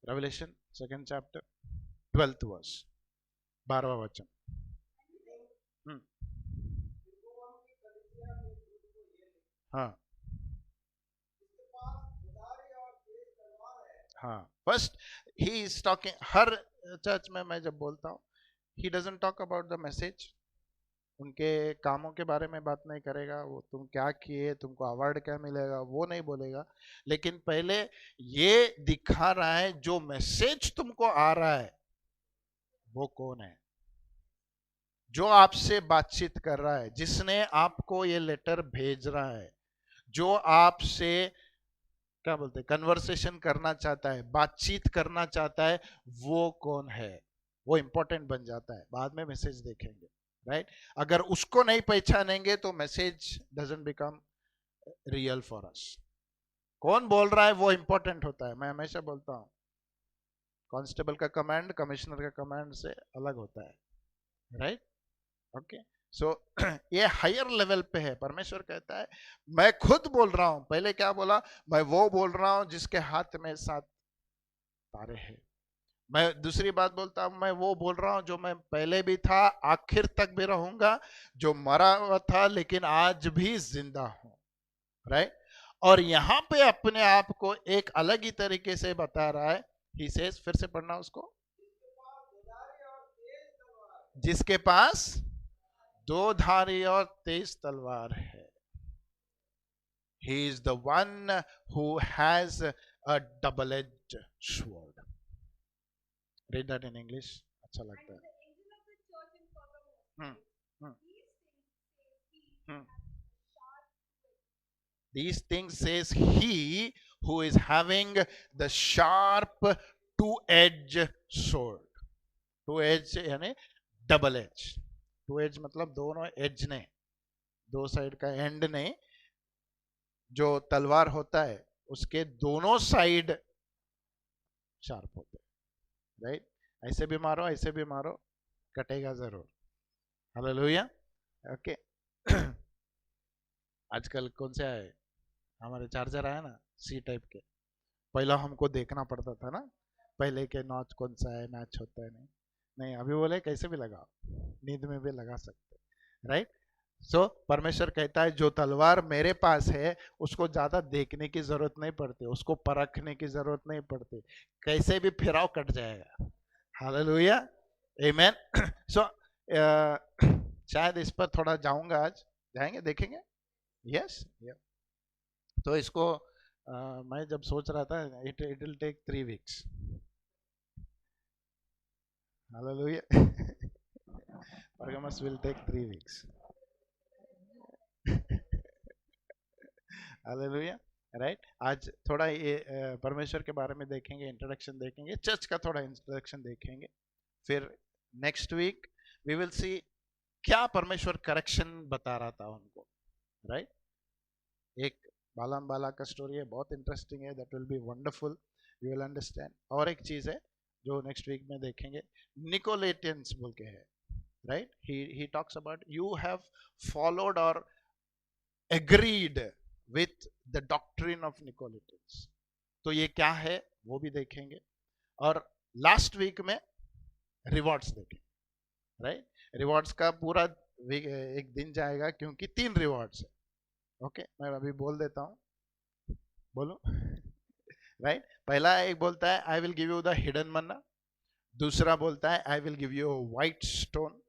Revelation second chapter 12th verse, 12वां वचन। हम्म, हाँ हाँ। फर्स्ट ही इज टॉकिंग, हर चर्च में मैं जब बोलता हूँ, he doesn't talk about the message, उनके कामों के बारे में बात नहीं करेगा, वो तुम क्या किए, तुमको अवार्ड क्या मिलेगा, वो नहीं बोलेगा। लेकिन पहले ये दिखा रहा है जो मैसेज तुमको आ रहा है वो कौन है, जो आपसे बातचीत कर रहा है, जिसने आपको ये लेटर भेज रहा है, जो आपसे क्या बोलते हैं कन्वर्सेशन करना चाहता है, बातचीत करना चाहता है, वो कौन है, वो इंपॉर्टेंट बन जाता है। बाद में मैसेज देखेंगे, राइट। अगर उसको नहीं पहचानेंगे तो message doesn't become real for us. कौन बोल रहा है वो इंपॉर्टेंट होता है। मैं हमेशा बोलता हूँ, कांस्टेबल का कमांड कमिश्नर का कमांड से अलग होता है, राइट। ओके, सो ये हायर लेवल पे है। परमेश्वर कहता है मैं खुद बोल रहा हूं, पहले क्या बोला, मैं वो बोल रहा हूं जिसके हाथ में 7 तारे हैं। मैं दूसरी बात बोलता हूं, मैं वो बोल रहा हूं जो मैं पहले भी था, आखिर तक भी रहूंगा, जो मरा हुआ था लेकिन आज भी जिंदा हूं, राइट। और यहां पे अपने आप को एक अलग ही तरीके से बता रहा है। ही सेज, फिर से पढ़ना उसको, जिसके पास 2 धारी और तेज तलवार है। He is the one who has a double-edged sword. Read that in English. अच्छा लगता है। हम्म, हम्म, हम्म। These things says he who is having the sharp two-edged sword. Two-edged यानी double edge. Two-edge मतलब दोनों edge ने, दो साइड का एंड ने, जो तलवार होता है उसके दोनों साइड शार्प होते हैं, राइट। ऐसे भी मारो, ऐसे भी मारो, कटेगा जरूर। हालेलुया। ओके। आजकल कौन से आए, हमारे चार्जर आया ना सी टाइप के, पहला हमको देखना पड़ता था ना, पहले के नॉच कौन सा है, मैच होता है नहीं। नहीं, अभी बोले कैसे भी लगाओ, नींद में भी लगा सकते, राइट। सो परमेश्वर कहता है जो तलवार मेरे पास है उसको ज्यादा देखने की जरूरत नहीं पड़ती, उसको परखने की जरूरत नहीं पड़ती, कैसे भी फिराव कट जाएगा। हालेलुया, आमेन। सो शायद इस पर थोड़ा जाऊंगा आज, जाएंगे देखेंगे। यस, तो इसको मैं जब सोच रहा था, it will take 3 weeks. Hallelujah. Pergamus will take 3 weeks. Hallelujah, right. आज थोड़ा ये परमेश्वर के बारे में देखेंगे, इंट्रोडक्शन देखेंगे, चर्च का थोड़ा इंट्रोडक्शन देखेंगे। फिर next week we will see क्या परमेश्वर करेक्शन बता रहा था उनको, राइट। एक बालाम बाला का स्टोरी है, बहुत इंटरेस्टिंग है, that will be wonderful, you will understand. और एक चीज है जो नेक्स्ट वीक में देखेंगे, निकोलेटियंस बोल के है, right. He talks about you have followed और agreed with the doctrine of Nicolaitans. तो ये क्या है वो भी देखेंगे। और लास्ट वीक में रिवॉर्ड्स देखेंगे, राइट। रिवॉर्ड्स का पूरा एक दिन जाएगा क्योंकि 3 रिवॉर्ड्स है। ओके, मैं अभी बोल देता हूँ, बोलो। राइट। पहला एक बोलता है I will give you the hidden manna, दूसरा बोलता है I will give you white stone,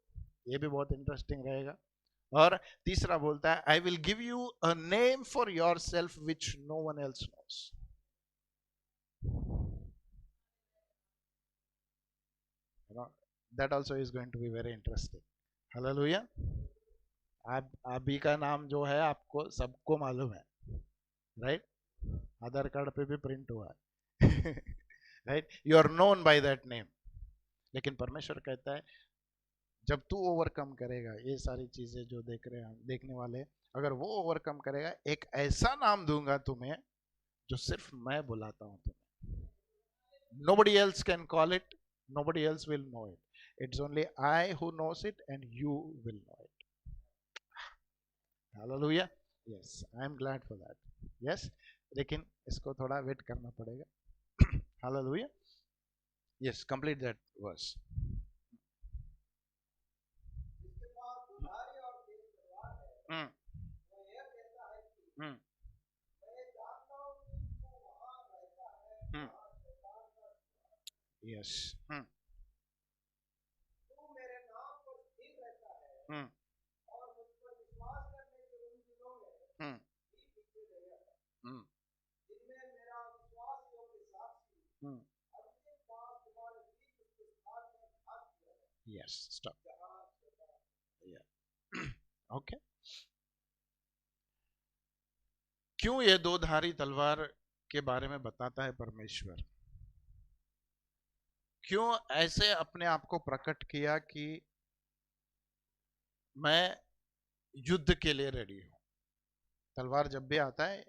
ये भी बहुत इंटरेस्टिंग रहेगा। और तीसरा बोलता है I will give you a name for yourself which no one else knows. That also is going to be very interesting. Hallelujah. आप अभी का नाम जो है आपको सबको मालूम है, राइट। आधार कार्ड पे भी प्रिंट हुआ है। Right, you are known by that name. लेकिन परमेश्वर कहता है जब तू ओवरकम करेगा, ये सारी चीजें जो देख रहे हैं देखने वाले, अगर वो ओवरकम करेगा, एक ऐसा नाम दूंगा तुम्हें जो सिर्फ मैं बुलाता हूं तुम्हें। Nobody else can call it, nobody else will know it. It's only I who knows it and you will know it. Hallelujah. Yes, I am glad for that. Yes, लेकिन इसको थोड़ा वेट करना पड़ेगा। Hallelujah. Yes, complete that verse. Hmm. Hmm. Hmm. Yes. Hmm. Hmm. Hmm. Hmm. Hmm. Yes. Stop. Yeah. Okay. क्यों ये दो धारी तलवार के बारे में बताता है परमेश्वर? क्यों ऐसे अपने आप को प्रकट किया कि मैं युद्ध के लिए रेडी हूं? तलवार जब भी आता है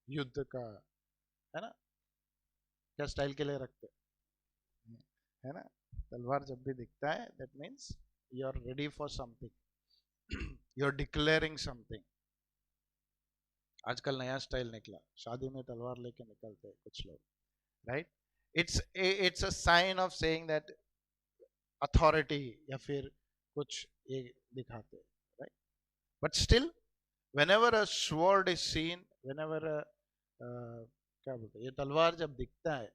युद्ध का, है ना, क्या स्टाइल के लिए रखते हैं, है ना? तलवार जब भी दिखता है that means you are ready for something, you are declaring something. आजकल नया स्टाइल निकला, शादी में तलवार लेके निकलते हैं कुछ लोग, right? It's a sign of saying that authority, या फिर कुछ ये दिखाते, right? But still whenever a sword is seen, whenever a, क्या बोलते हैं, ये तलवार जब दिखता है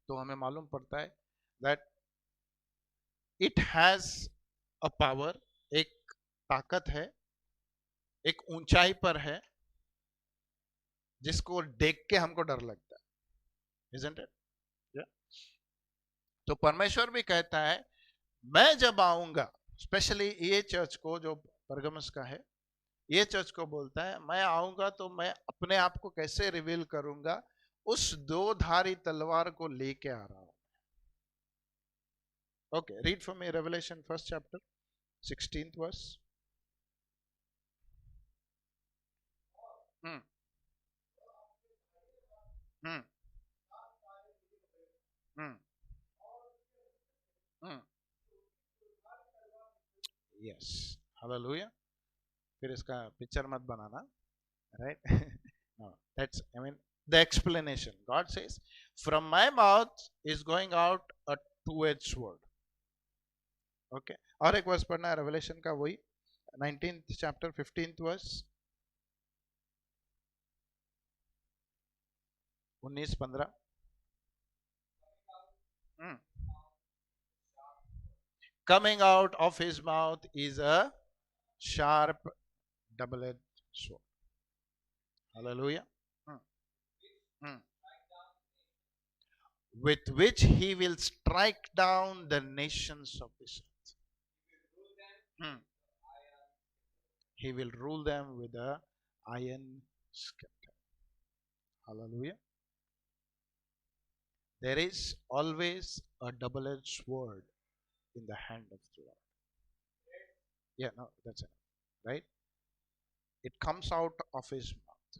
तो हमें मालूम पड़ता है that it has a power, एक ताकत है, एक ऊंचाई पर है, जिसको देख के हमको डर लगता है, isn't it? Yeah. तो परमेश्वर भी कहता है मैं जब आऊंगा, स्पेशली ये चर्च को जो परगमस का है, ये चर्च को बोलता है मैं आऊंगा तो मैं अपने आप को कैसे रिवील करूंगा, उस दो धारी तलवार को लेके आ रहा हूं. Okay, read for me Revelation first chapter, 16th verse. Hmm. Hmm. Hmm. Hmm. Yes. Hallelujah. फिर इसका पिक्चर मत बनाना, right? No, that's, I mean, the explanation. God says, from my mouth is going out a two-edged sword. Okay. और एक verse पढ़ना है revelation का, वही 19th chapter 15th verse. 19-15. Hmm. Coming out of his mouth is a sharp double-edged sword. Hallelujah. Hmm. Hmm. With which he will strike down the nations of this earth. Hmm. He will rule them with a iron scepter. Hallelujah. There is always a double-edged sword in the hand of the Lord. Yeah, no, that's it. Right? It comes out of his mouth.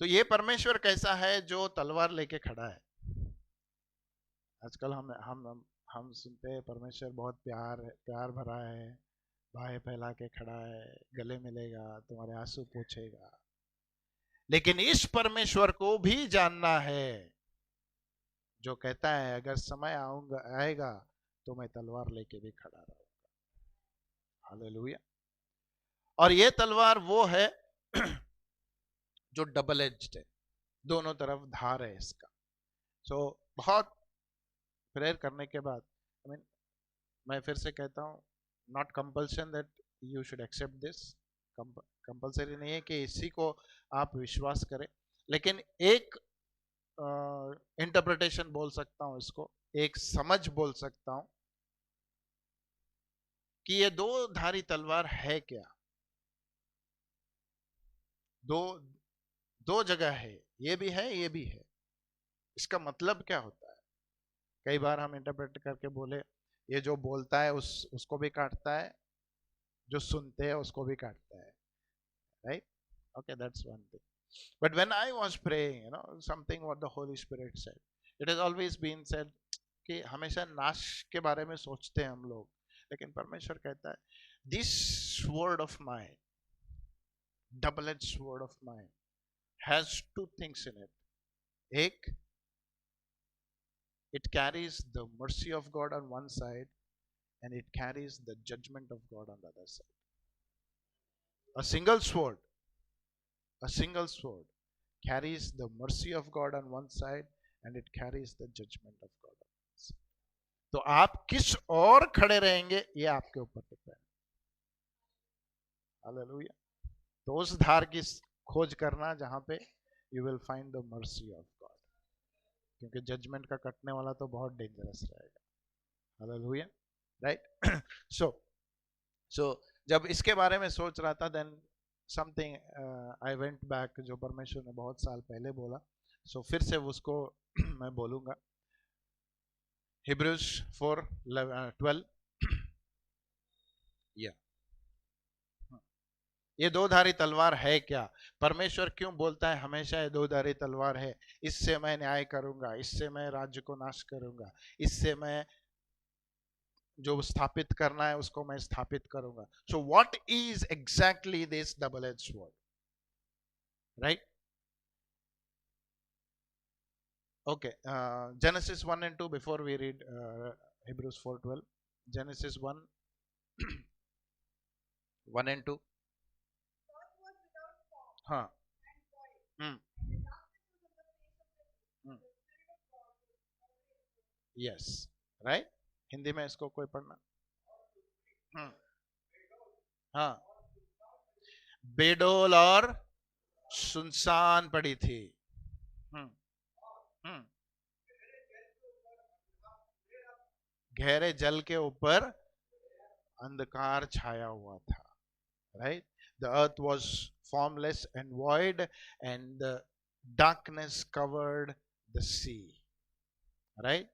तो ये परमेश्वर कैसा है जो तलवार लेके खड़ा है? आजकल हम सुनते हैं परमेश्वर बहुत प्यार भरा है, बाहें फैला के खड़ा है, गले मिलेगा, तुम्हारे आंसू पोंछेगा. लेकिन इस परमेश्वर को भी जानना है जो कहता है अगर समय आएगा तो मैं तलवार लेके भी खड़ा रहूंगा. हालेलुया. और ये तलवार वो है जो डबल एज्ड है, दोनों तरफ धार है इसका. सो बहुत प्रेयर करने के बाद, आई मीन, मैं फिर से कहता हूँ, not compulsion that you should accept this. Compulsory नहीं है कि इसी को आप विश्वास करें, लेकिन एक इंटरप्रिटेशन बोल सकता हूं इसको, एक समझ बोल सकता हूं कि ये दो धारी तलवार है क्या. दो दो जगह है, ये भी है ये भी है. इसका मतलब क्या होता है? कई बार हम इंटरप्रेट करके बोले ये जो बोलता है उसको भी काटता है, जो सुनते हैं उसको भी काटता है, right? Okay, that's one thing. But when I was praying, something what the Holy Spirit said, it has always been said कि हमेशा नाश के बारे में सोचते हैं हम लोग, लेकिन परमेश्वर कहता है this sword of mine, double-edged sword of mine, has two things in it. एक, it carries the mercy of God on one side and it carries the judgment of God on the other side. A single sword, a single sword carries the mercy of God on one side and it carries the judgment of God on one side. तो आप किस और खड़े रहेंगे ये आपके ऊपर depend. Hallelujah. तो उस धार की खोज करना जहां पे you will find the mercy of God, क्योंकि जजमेंट का कटने वाला तो बहुत डेंजरस रहेगा। Hallelujah, right. सो जब इसके बारे में सोच रहा था, then something I went back, जो परमेश्वर ने बहुत साल पहले बोला, सो फिर से उसको मैं बोलूंगा। हिब्रूज 4:12, ये दो धारी तलवार है क्या? परमेश्वर क्यों बोलता है हमेशा ये दो धारी तलवार है? इससे मैं न्याय करूंगा, इससे मैं राज्य को नाश करूंगा, इससे मैं जो स्थापित करना है उसको मैं स्थापित करूंगा। So what is exactly this double edge sword, right? Okay, Genesis 1 and 2 before we read Hebrews 4:12. Genesis 1 1 and 2. हाँ, यस, राइट। हिंदी में इसको कोई पढ़ना? हाँ, बेडोल और सुनसान पड़ी थी। हम्म, हम्म, गहरे जल के ऊपर अंधकार छाया हुआ था, right? The earth was formless and void and the darkness covered the sea, right?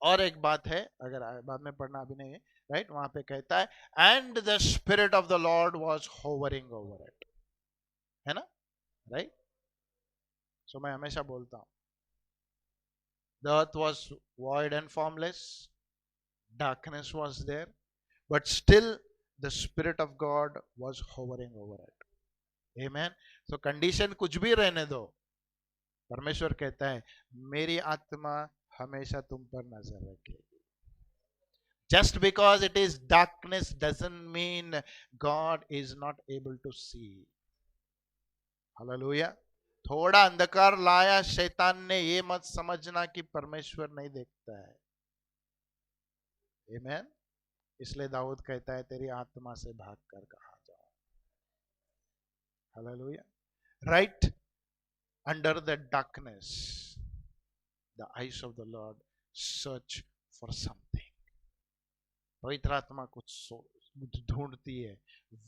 और एक बात है, अगर बाद में पढ़ना, अभी नहीं है, राइट? वहां पे कहता है and the spirit of the Lord was hovering over it, है ना, राइट? सो मैं हमेशा बोलता हूं, the earth was void and formless, darkness was there, but still the spirit of God was hovering over it. Amen. So condition कुछ भी रहने दो, परमेश्वर कहता है मेरी आत्मा हमेशा तुम पर नजर रखेगी। Just because it is darkness doesn't mean God is not able to see. Hallelujah. थोड़ा अंधकार लाया शैतान ने, ये मत समझना कि परमेश्वर नहीं देखता है। आमीन। इसलिए दाऊद कहता है तेरी आत्मा से भागकर कहां जाऊं। Hallelujah. Right under the darkness the eyes of the Lord search for something. पवित्र आत्मा कुछ ढूंढती है,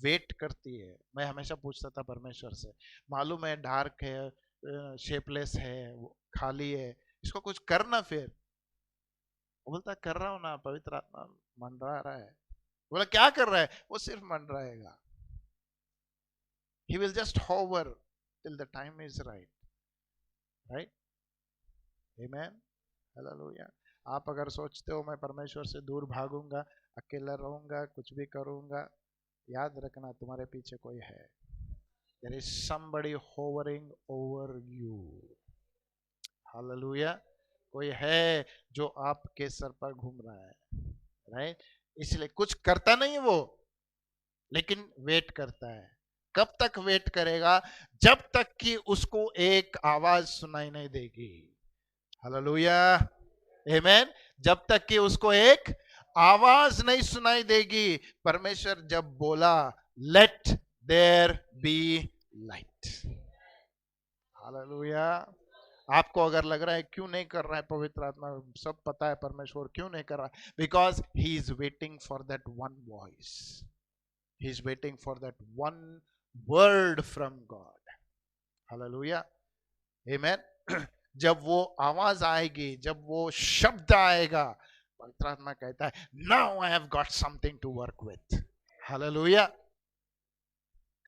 वेट करती है। मैं हमेशा पूछता था परमेश्वर से, मालूम है डार्क है, शेपलेस है, खाली है, इसको कुछ करना। फिर वो बोलता कर रहा हूं ना, पवित्र आत्मा मंडरा रहा है। बोला क्या कर रहा है? वो सिर्फ मंडराएगा। He will just hover till the time is right, right? Amen. Hallelujah. आप अगर सोचते हो मैं परमेश्वर से दूर भागूंगा, अकेला रहूंगा, कुछ भी करूंगा, याद रखना तुम्हारे पीछे कोई है। There is somebody hovering over you. Hallelujah. कोई है जो आपके सर पर घूम रहा है, राइट? इसलिए कुछ करता नहीं वो, लेकिन वेट करता है। कब तक वेट करेगा? जब तक कि उसको एक आवाज सुनाई नहीं देगी। हालेलुया, आमीन। जब तक कि उसको एक आवाज नहीं सुनाई देगी। परमेश्वर जब बोला let there be light, hallelujah. आपको अगर लग रहा है क्यों नहीं कर रहा है पवित्र आत्मा, सब पता है परमेश्वर क्यों नहीं कर रहा है। Because he is waiting for that one voice, he is waiting for that one word from God. Hallelujah, आमीन। जब वो आवाज आएगी, जब वो शब्द आएगा, पवित्र आत्मा कहता है now I have got something to work with. Hallelujah.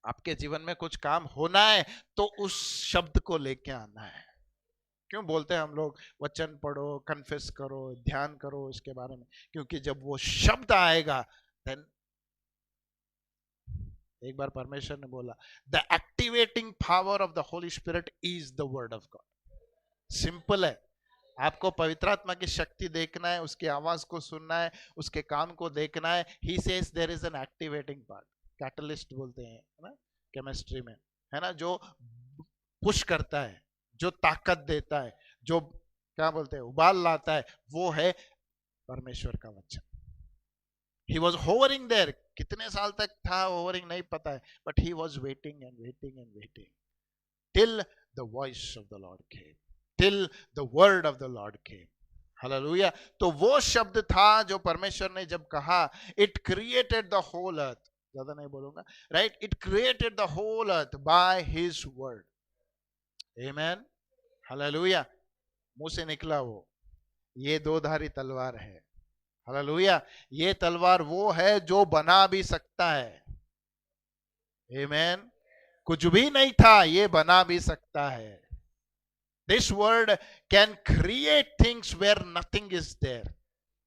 आपके जीवन में कुछ काम होना है तो उस शब्द को लेके आना है। क्यों बोलते हैं हम लोग वचन पढ़ो, कन्फेस करो, ध्यान करो इसके बारे में? क्योंकि जब वो शब्द आएगा, देन एक बार परमेश्वर ने बोला the activating power of the Holi spirit is the word of God. Simple है। आपको पवित्र आत्मा की शक्ति देखना है, उसकी आवाज को सुनना है, उसके काम को देखना है। He says there is an activating part, catalyst बोलते हैं, है ना, केमिस्ट्री में, है ना, जो पुश करता है, जो ताकत देता है, जो क्या बोलते हैं उबाल लाता है, वो है परमेश्वर का वचन। ही वॉज होवरिंग देयर, कितने साल तक था होवरिंग नहीं पता है, but he was waiting and waiting and waiting till the voice of the Lord came, till the word of the Lord came. Hallelujah. तो वो शब्द था जो परमेश्वर ने जब कहा, it created the whole earth, ज्यादा नहीं बोलूंगा, right, it created the whole earth by his word. Amen, hallelujah. मुंह से निकला वो, ये दो धारी तलवार है। हालेलुया। ये तलवार वो है जो बना भी सकता है। आमेन। कुछ भी नहीं था, ये बना भी सकता है। This word can create things where nothing is there,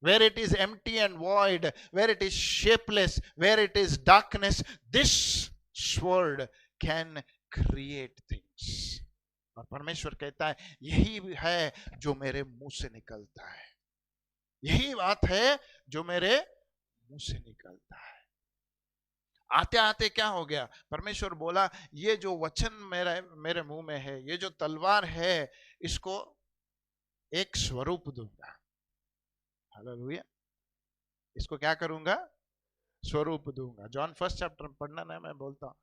where it is empty and void, where it is shapeless, where it is darkness. This word can create things. और परमेश्वर कहता है यही है जो मेरे मुंह से निकलता है, यही बात है जो मेरे मुंह से निकलता है। आते आते क्या हो गया, परमेश्वर बोला ये जो वचन मेरे मुंह में है, ये जो तलवार है, इसको एक स्वरूप दूंगा। हालेलुया। इसको क्या करूंगा, स्वरूप दूंगा। जॉन 1 चैप्टर पढ़ना ना, मैं बोलता हूं,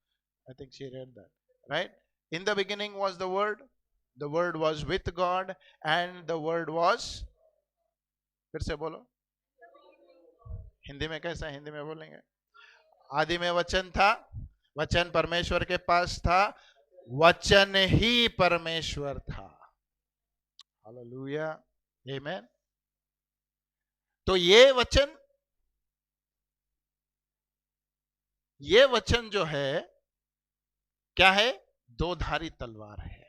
I think she read that, right. In the beginning was the word was with God and the word was, फिर से बोलो, हिंदी में कैसा, हिंदी में बोलेंगे, आदि में वचन था, वचन परमेश्वर के पास था, वचन ही परमेश्वर था। हालेलुया, आमेन। तो ये वचन जो है क्या है, दो धारी तलवार है।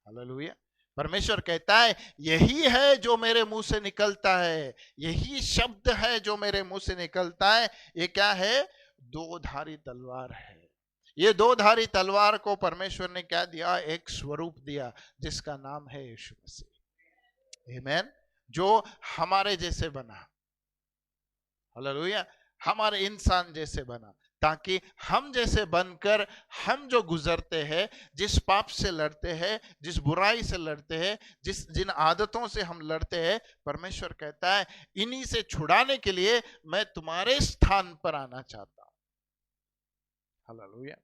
हालेलुया। परमेश्वर कहता है यही है जो मेरे मुंह से निकलता है, यही शब्द है जो मेरे मुंह से निकलता है। ये क्या है, दो धारी तलवार है। ये दो धारी तलवार को परमेश्वर ने क्या दिया, एक स्वरूप दिया जिसका नाम है यीशु मसीह। आमेन। जो हमारे जैसे बना, हालेलुया, हमारे इंसान जैसे बना, ताकि हम जैसे बनकर हम जो गुजरते हैं, जिस पाप से लड़ते हैं, जिस बुराई से लड़ते हैं, जिन आदतों से हम लड़ते हैं, परमेश्वर कहता है इन्हीं से छुड़ाने के लिए मैं तुम्हारे स्थान पर आना चाहता हूं। हालेलुया।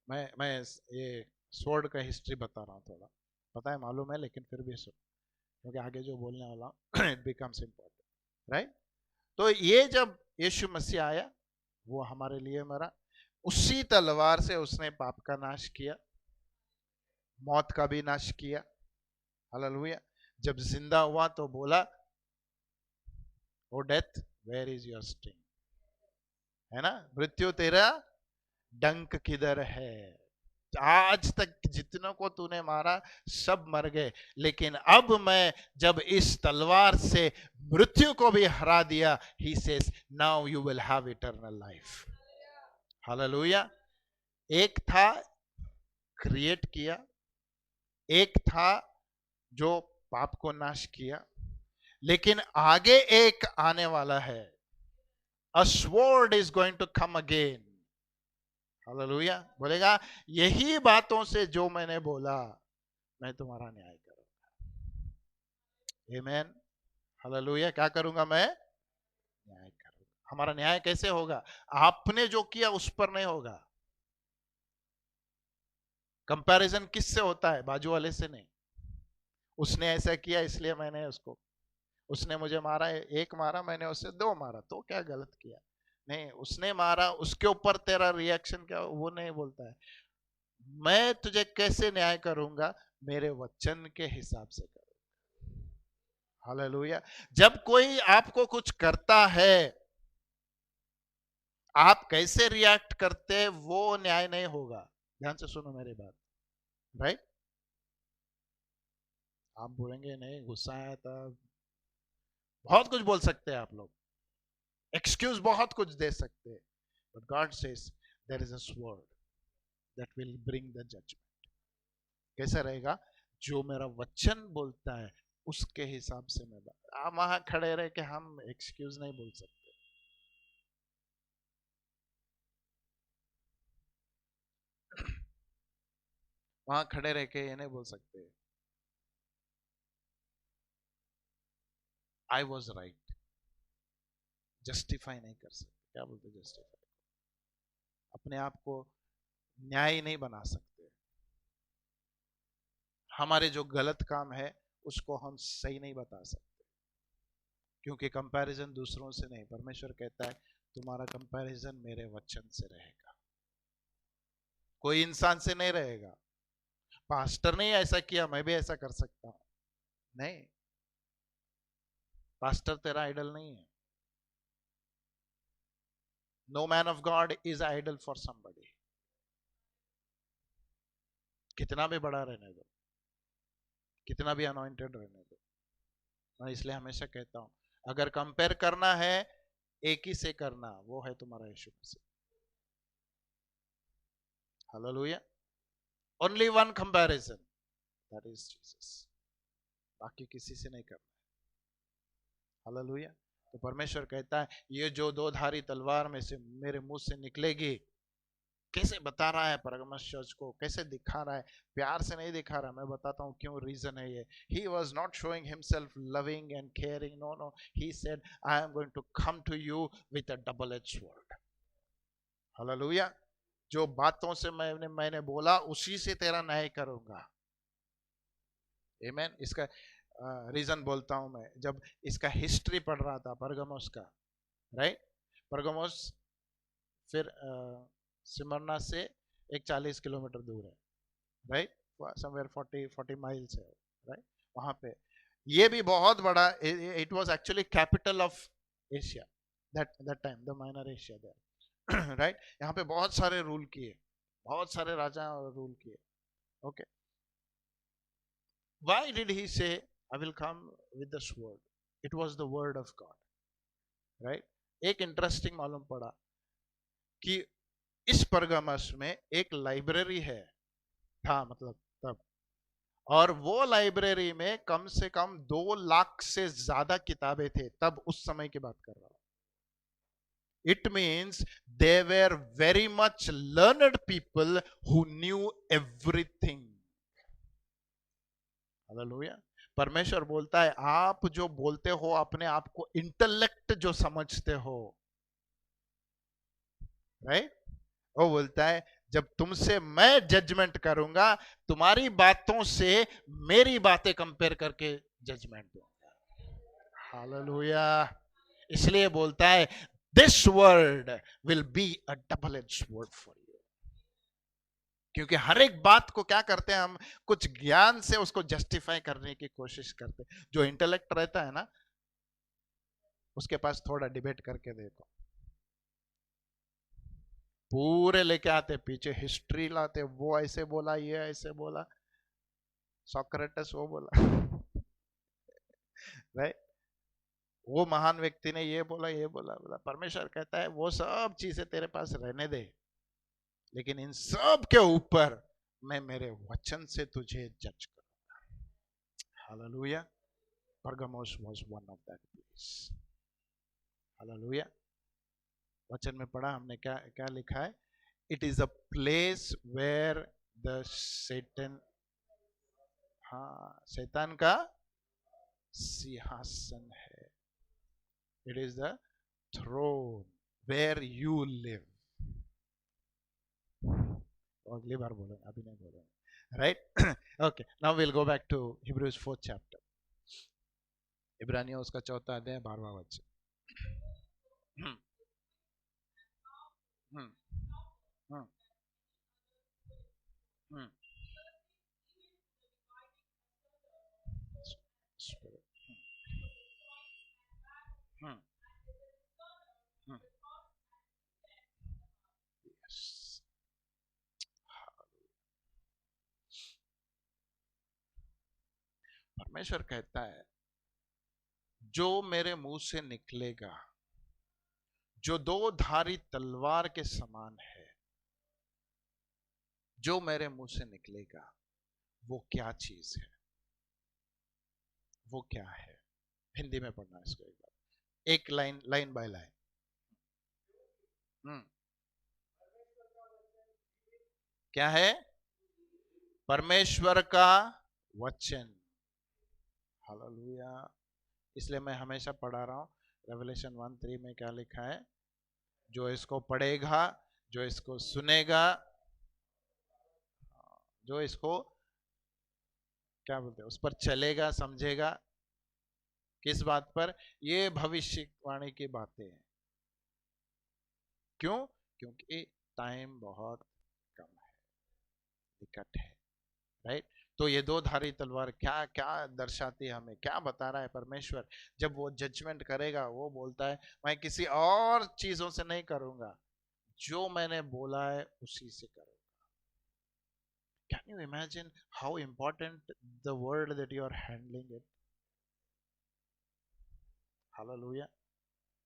मैं ये स्वॉर्ड का हिस्ट्री बता रहा हूं, थोड़ा पता है, मालूम है, लेकिन फिर भी सुन, क्योंकि आगे जो बोलने वाला इट बिकम्स इंपॉर्टेंट, राइट। तो ये जब यीशु मसीह आया, वो हमारे लिए मरा, उसी तलवार से उसने पाप का नाश किया, मौत का भी नाश किया। हालेलुया। जब जिंदा हुआ तो बोला, O death where is your sting, है ना, मृत्यु तेरा डंक किधर है। आज तक जितनों को तूने मारा सब मर गए, लेकिन अब मैं जब इस तलवार से मृत्यु को भी हरा दिया, he says now you will have eternal life. Hallelujah. एक था क्रिएट किया, एक था जो पाप को नाश किया, लेकिन आगे एक आने वाला है। A sword is going to come again. Hallelujah. बोलेगा यही बातों से जो मैंने बोला, मैं तुम्हारा न्याय करूंगा। आमेन, हालेलुया। क्या करूंगा मैं, न्याय करूंगा। हमारा न्याय कैसे होगा, आपने जो किया उस पर नहीं होगा। कंपैरिजन किससे होता है, बाजू वाले से नहीं। उसने ऐसा किया इसलिए मैंने उसको, उसने मुझे मारा, एक मारा, मैंने उससे दो मारा, तो क्या गलत किया, नहीं, उसने मारा, उसके ऊपर तेरा रिएक्शन क्या, वो नहीं बोलता है। मैं तुझे कैसे न्याय करूंगा, मेरे वचन के हिसाब से करूंगा। हालेलुया। जब कोई आपको कुछ करता है, आप कैसे रिएक्ट करते, वो न्याय नहीं होगा। ध्यान से सुनो मेरी बात, राइट। आप बोलेंगे नहीं, गुस्सा आया था, बहुत कुछ बोल सकते हैं आप लोग, एक्सक्यूज बहुत कुछ दे सकते हैं, but God says there is a sword that will bring the judgment. कैसा रहेगा, जो मेरा वचन बोलता है उसके हिसाब से मैं आप वहां खड़े रह के हम एक्सक्यूज नहीं बोल सकते। वहां खड़े रह के ये नहीं बोल सकते आई वॉज राइट। जस्टिफाई नहीं कर सकते। क्या बोलते जस्टिफाई? अपने आप को न्याय नहीं बना सकते। हमारे जो गलत काम है उसको हम सही नहीं बता सकते, क्योंकि कंपैरिजन दूसरों से नहीं। परमेश्वर कहता है तुम्हारा कंपैरिजन मेरे वचन से रहेगा, कोई इंसान से नहीं रहेगा। पास्टर ने ऐसा किया मैं भी ऐसा कर सकता हूं, नहीं। पास्टर तेरा आइडल नहीं है। No man of God is idol for somebody. कितना भी बड़ा रहने दो, कितना भी अनॉइंटेड रहने दो। मैं इसलिए हमेशा कहता हूं अगर कंपेयर करना है एक ही से करना, वो है तुम्हारा यीशु मसीह। Hallelujah. Only one comparison, that is Jesus. बाकी किसी से नहीं करना। हालेलुया। तो परमेश्वर कहता है ये जो दो धारी तलवार में से मेरे मुंह से निकलेगी, कैसे बता रहा है परगमस चर्च को, कैसे दिखा रहा है? प्यार से नहीं दिखा रहा। मैं बताता हूँ क्यों, रीजन है ये। He was not showing himself loving and caring, no no, he said I am going to come to you with a double edge sword. Hallelujah. जो बातों से मैंने बोला उसी से तेरा न्याय करूंगा। आमीन। इसका रीजन बोलता हूं मैं। जब इसका हिस्ट्री पढ़ रहा था परगमोस का, राइट, परगमोस फिर सिमरना से एक 40 किलोमीटर दूर है, राइट, समवेयर 40 माइल्स है, राइट। वहां पे ये भी बहुत बड़ा, it was actually capital of Asia that time, the minor Asia there, right. यहाँ पे बहुत सारे रूल किए, बहुत सारे राजा रूल किए। Okay, why did he say I will come with the sword? It was the word of God, right. एक इंटरेस्टिंग मालूम पड़ा कि इस परगमस में एक लाइब्रेरी है, था मतलब तब, और वो लाइब्रेरी में कम से कम 2 लाख से ज्यादा किताबें थे तब, उस समय की बात कर रहा हूं। It means they were very much learned people who knew everything. Hallelujah. परमेश्वर बोलता है आप जो बोलते हो अपने आप को इंटेलेक्ट जो समझते हो, राइट, वो बोलता है जब तुमसे मैं जजमेंट करूंगा, तुम्हारी बातों से मेरी बातें कंपेयर करके जजमेंट दूंगा। हालेलुया। इसलिए बोलता है this word will be a double edge word for you. क्योंकि हर एक बात को क्या करते हैं हम, कुछ ज्ञान से उसको जस्टिफाई करने की कोशिश करते हैं। जो इंटेलेक्ट रहता है ना, उसके पास थोड़ा डिबेट करके देखो, पूरे लेके आते, पीछे हिस्ट्री लाते, वो ऐसे बोला, ये ऐसे बोला, सोक्रेटस वो बोला, राइट, वो महान व्यक्ति ने ये बोला, ये बोला, बोला। परमेश्वर कहता है वो सब चीजें तेरे पास रहने दे, लेकिन इन सब के ऊपर मैं मेरे वचन से तुझे जज करूंगा। Hallelujah. Pergamos was one of that place. Hallelujah. वचन में पढ़ा हमने, क्या क्या लिखा है? It is a place where the Satan, हाँ, शैतान का सिंहासन है। It is the throne where you live. अगली बार बोलेंगे, अभी नहीं बोलेंगे, right. Okay, now will go back to Hebrews 4th chapter. इब्रानियों उसका 4था अध्याय 12वां वचन। हम्म, हम्म, हम्म, हम्म, Spirit, हम्म, हम्म, yes. परमेश्वर कहता है जो मेरे मुंह से निकलेगा, जो दो धारी तलवार के समान है, जो मेरे मुंह से निकलेगा वो क्या चीज है, वो क्या है। हिंदी में पढ़ना इसको एक बार, एक लाइन, लाइन बाय लाइन। क्या है? परमेश्वर का वचन। हालेलुया। इसलिए मैं हमेशा पढ़ा रहा हूं, रेवलेशन 1:3 में क्या लिखा है? जो इसको पढ़ेगा, जो इसको सुनेगा, जो इसको क्या बोलते हैं, उस पर चलेगा, समझेगा। किस बात पर? ये भविष्यवाणी की बातें हैं। क्यों? क्योंकि टाइम बहुत कम है, निकट है। राइट? तो ये दो धारी तलवार क्या क्या दर्शाती है हमें, क्या बता रहा है परमेश्वर? जब वो जजमेंट करेगा, वो बोलता है मैं किसी और चीजों से नहीं करूंगा, जो मैंने बोला है उसी से करूंगा। Can you imagine how important the word that you are handling it? Hallelujah.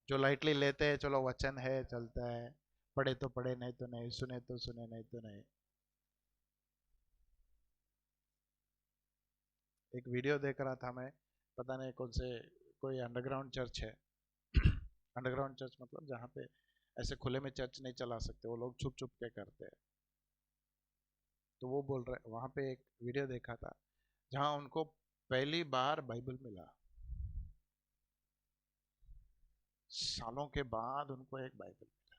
जो लाइटली लेते हैं, चलो वचन है, चलता है, पढ़े तो पढ़े, नहीं तो नहीं, सुने तो सुने, नहीं तो नहीं। एक वीडियो देख रहा था मैं, पता नहीं कौन से, कोई अंडरग्राउंड चर्च है। अंडरग्राउंड चर्च मतलब जहाँ पे ऐसे खुले में चर्च नहीं चला सकते, वो लोग छुप छुप के करते हैं। तो वो बोल रहे, वहाँ पे एक वीडियो देखा था जहाँ उनको पहली बार बाइबल मिला, सालों के बाद उनको एक बाइबल मिला।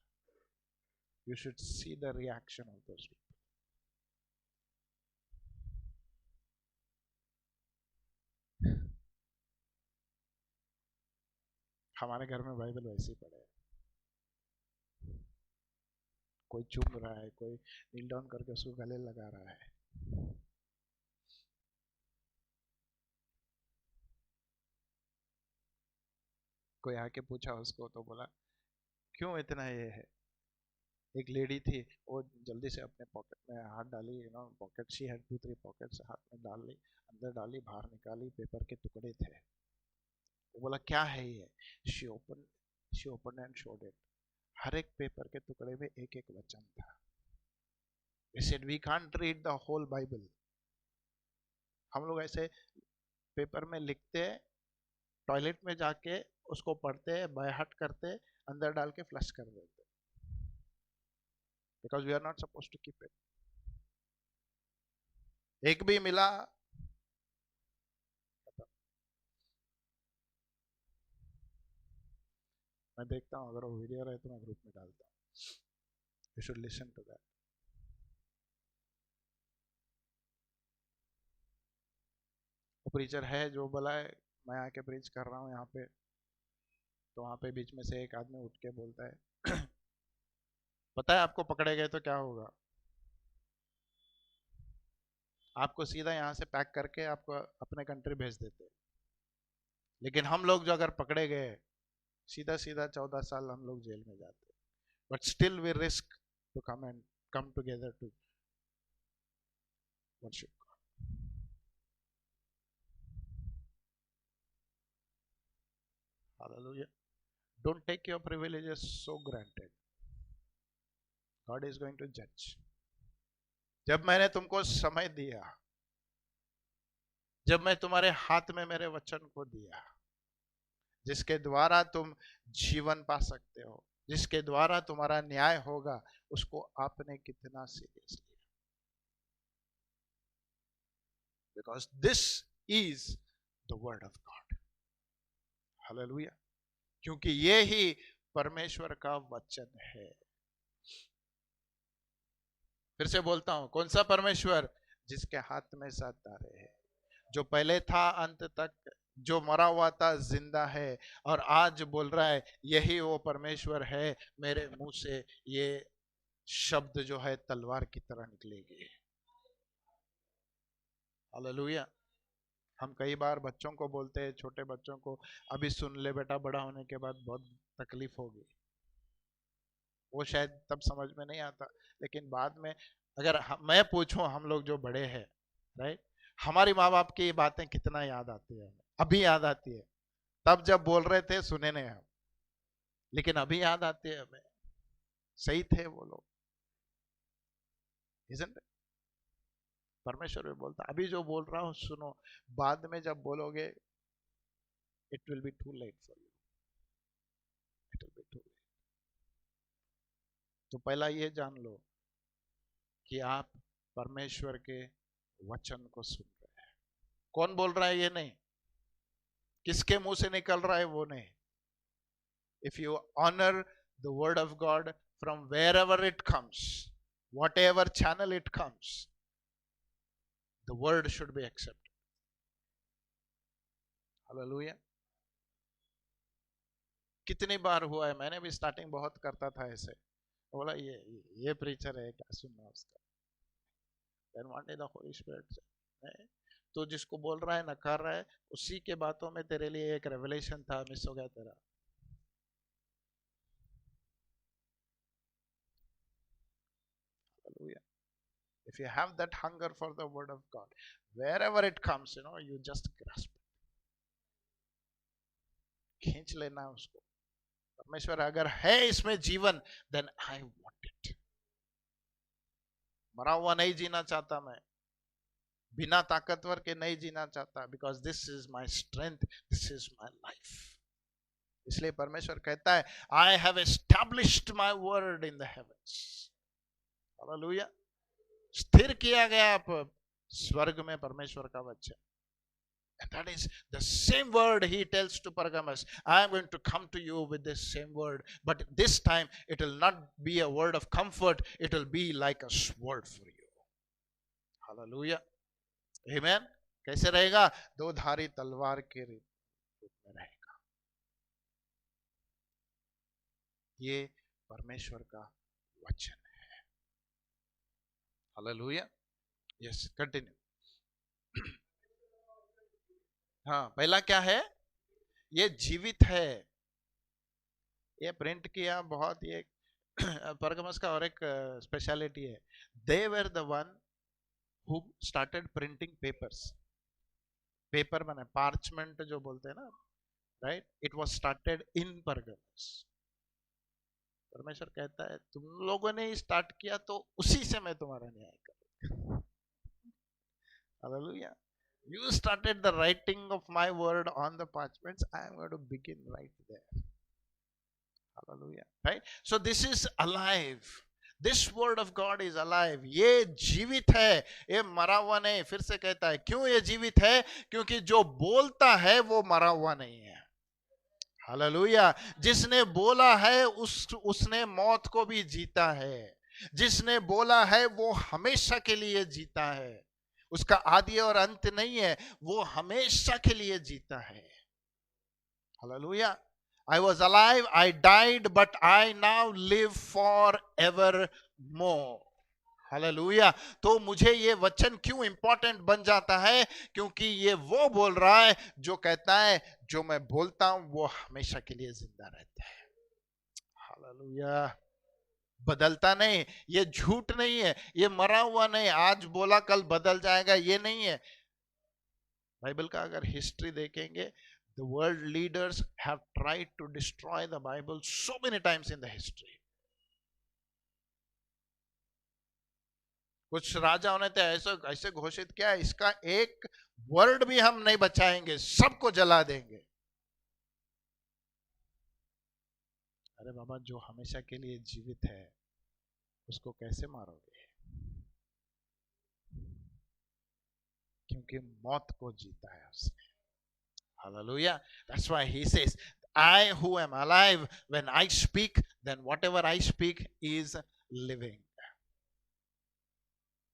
You should see the reaction of those people. हमारे घर में बाइबल वैसे ही पड़े है, कोई चुप रहा है, कोई नील डाउन करके उसको गले लगा रहा है। कोई आके पूछा उसको तो बोला क्यों इतना ये है। एक लेडी थी, वो जल्दी से अपने पॉकेट में हाथ डाली, पॉकेट, शी हैड 2-3 पॉकेट्स, हाथ में डाल ली, अंदर डाली, बाहर निकाली, पेपर के टुकड़े थे। वो बोला क्या है ये? She open she open and showed it. हर एक पेपर के टुकड़े में एक एक वचन था। He said we can't read the whole Bible. हम लोग ऐसे पेपर में लिखते, टॉयलेट में जाके उसको पढ़ते, बाय हार्ट करते, अंदर डाल के फ्लश कर देते, because we are not suppose to keep it. एक भी मिला, मैं देखता हूँ, अगर वो वीडियो रहे तो मैं ग्रुप में डालता हूँ। You should listen to that. वो प्रीचर है जो बोला है मैं आके प्रीच कर रहा हूँ यहाँ पे, तो वहाँ पे बीच में से एक आदमी उठ के बोलता है पता है आपको पकड़े गए तो क्या होगा? आपको सीधा यहाँ से पैक करके आपको अपने कंट्री भेज देते। लेकिन हम लोग जो अगर पकड़े गए, सीधा सीधा 14 साल हम लोग जेल में जाते। But still we risk to come together to worship God. Hallelujah. Don't take your privileges so granted. God is going to जज। जब मैंने तुमको समय दिया, जब मैं तुम्हारे हाथ में मेरे वचन को दिया, जिसके द्वारा तुम जीवन पा सकते हो, जिसके द्वारा तुम्हारा न्याय होगा, उसको आपने कितना सीरियस लिया? Because this is the word of God. Hallelujah. क्योंकि ये ही परमेश्वर का वचन है। फिर से बोलता हूं, कौन सा परमेश्वर? जिसके हाथ में 7 तारे हैं, जो पहले था अंत तक, जो मरा हुआ था जिंदा है, और आज बोल रहा है यही वो परमेश्वर है, मेरे मुंह से ये शब्द जो है तलवार की तरह निकलेगी। हालेलुया। हम कई बार बच्चों को बोलते हैं, छोटे बच्चों को, अभी सुन ले बेटा, बड़ा होने के बाद बहुत तकलीफ होगी। वो शायद तब समझ में नहीं आता, लेकिन बाद में अगर मैं पूछूं, हम लोग जो बड़े हैं, राइट, हमारी माँ बाप की बातें कितना याद आती है हमें, अभी याद आती है। तब जब बोल रहे थे सुने नहीं हम, लेकिन अभी याद आती है हमें। सही थे वो लोग, isn't it? परमेश्वर भी बोलता अभी जो बोल रहा हूं सुनो, बाद में जब बोलोगे it will be too late for you, it will be too late. तो पहला ये जान लो कि आप परमेश्वर के वचन को सुन रहे हैं। कौन बोल रहा है ये नहीं, किसके मुंह से निकल रहा है वो नहीं। If you honour the word of God from where ever it comes, what ever channel it comes, the word should be accepted. Hallelujah. कितनी बार हुआ है, मैंने भी स्टार्टिंग बहुत करता था ऐसे, बोला ये प्रीचर है क्या सुनना उसका। Then one day the Holy Spirit said, तो जिसको बोल रहा है नकार रहा है, उसी के बातों में तेरे लिए एक रेवलेशन था, मिस हो गया तेरा। Hallelujah. If you have that hunger for the word of God, wherever it comes, you just grasp it, खींच लेना उसको। परमेश्वर अगर है इसमें जीवन, then I want it। मरा हुआ नहीं जीना चाहता मैं, बिना ताकतवर के नहीं जीना चाहता, because this is my strength, this is my life. इसलिए परमेश्वर कहता है I have established my word in the heavens. Hallelujah. स्थिर किया गया आप स्वर्ग में परमेश्वर का वचन। And that is the same word he tells to Pergamos. I am going to come to you with this same word, but this time it will not be a word of comfort, it will be like a sword for you. Hallelujah. Amen. कैसे रहेगा? दो धारी तलवार के रूप में रहेगा। ये परमेश्वर का वचन है। हालेलुया। Yes, continue. हाँ, पहला क्या है? ये जीवित है। ये प्रिंट किया बहुत, ये परगमस का और एक स्पेशलिटी है। They were the one who started printing papers. Paper माने पार्चमेंट जो बोलते हैं ना, right? It was started in Pergamos. परमेश्वर कहता है तुम लोगों ने स्टार्ट किया तो उसी से मैं तुम्हारा न्याय करूंगा। Hallelujah. You started the writing of my word on the parchments, I am going to begin right there. Hallelujah. Right? So this is alive. This word of God is alive. ये जीवित है, ये मरा हुआ नहीं। फिर से कहता है क्यों ये जीवित है? क्योंकि जो बोलता है वो मरा हुआ नहीं है। हालेलुया। जिसने बोला है उसने मौत को भी जीता है। जिसने बोला है वो हमेशा के लिए जीता है। उसका आदि और अंत नहीं है, वो हमेशा के लिए जीता है। Hallelujah. I was alive, I died, but I now live forevermore. Hallelujah. तो मुझे ये वचन क्यों इंपॉर्टेंट बन जाता है? क्योंकि ये वो बोल रहा है जो कहता है जो मैं बोलता हूं वो हमेशा के लिए जिंदा रहता है। हालेलुया। बदलता नहीं, ये झूठ नहीं है, ये मरा हुआ नहीं, आज बोला कल बदल जाएगा, ये नहीं है। बाइबल का अगर हिस्ट्री देखेंगे, the world leaders have tried to destroy the Bible so many times in the history. कुछ राजाओं ने तो ऐसे घोषित किया, इसका एक वर्ड भी हम नहीं बचाएंगे, सबको जला देंगे। अरे बाबा, जो हमेशा के लिए जीवित है उसको कैसे मारोगे? क्योंकि मौत को जीता है उसने। Hallelujah. That's why he says, I who am alive, when I speak, then whatever I speak is living.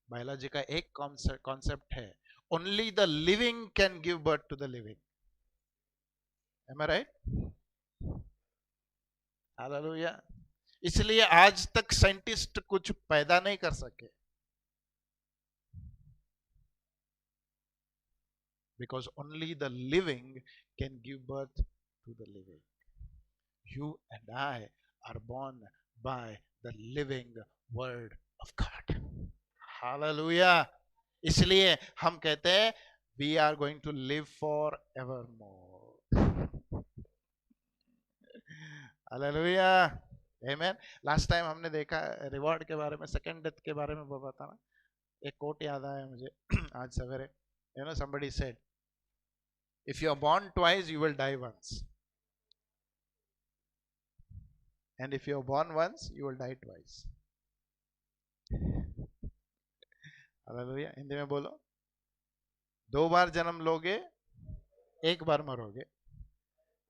Biology का एक कॉन्सेप्ट है, only the living can give birth to the living. Am I right? Hallelujah. इसलिए आज तक scientist कुछ पैदा नहीं कर सके, because only the living can give birth to the living. You and I are born by the living word of God. Hallelujah. इसलिए हम कहते हैं we are going to live forevermore. Hallelujah. Amen. Last time हमने देखा reward के बारे में, second death के बारे में बताना। एक कोट याद आया मुझे आज सवेरे. You know, somebody said, if you are born twice, you will die once. And if you are born once, you will die twice. Hallelujah. Hindi में बोलो. 2 बार जन्म लोगे, 1 बार मरोगे.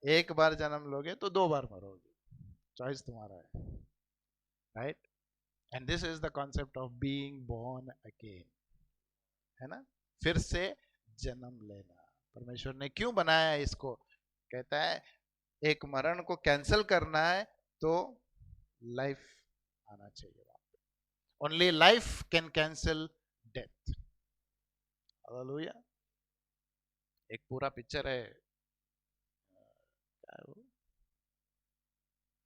1 बार जन्म लोगे तो 2 बार मरोगे. चॉइस तुम्हारा है. Right. And this is the concept of being born again. है ना, फिर से जन्म लेना. परमेश्वर ने क्यों बनाया इसको? कहता है एक मरण को कैंसिल करना है तो लाइफ आना चाहिए. Only life can cancel death. Hallelujah. एक पूरा पिक्चर है, क्या है वो,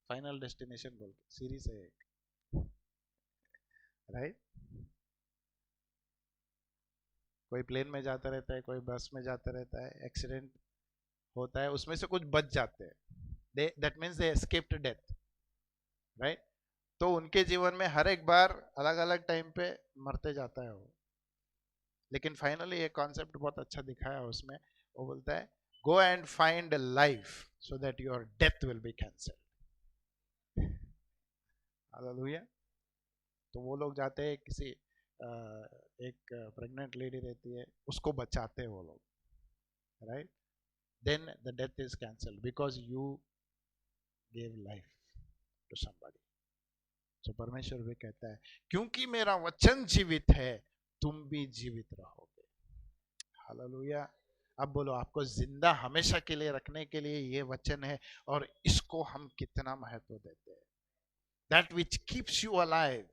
फाइनल डेस्टिनेशन बोल के सीरीज है एक. राइट. कोई प्लेन में जाता रहता है, कोई बस में जाता रहता है, एक्सीडेंट होता है, उसमें से कुछ बच जाते हैं. That means they escaped death. Right. तो उनके जीवन में हर एक बार अलग अलग टाइम पे मरते जाता है वो. लेकिन फाइनली ये कॉन्सेप्ट बहुत अच्छा दिखाया उसमें. वो बोलता है go and find life so that your death will be cancelled. Hallelujah. तो वो लोग जाते हैं किसी एक प्रेग्नेंट लेडी रहती है, उसको बचाते हैं वो लोग. Right. Then the death is cancelled because you gave life to somebody. तो परमेश्वर भी कहता है क्योंकि मेरा वचन जीवित है, तुम भी जीवित रहोगे. हालेलुया. अब बोलो, आपको जिंदा हमेशा के लिए रखने के लिए ये वचन है, और इसको हम कितना महत्व देते हैं. That which keeps you alive.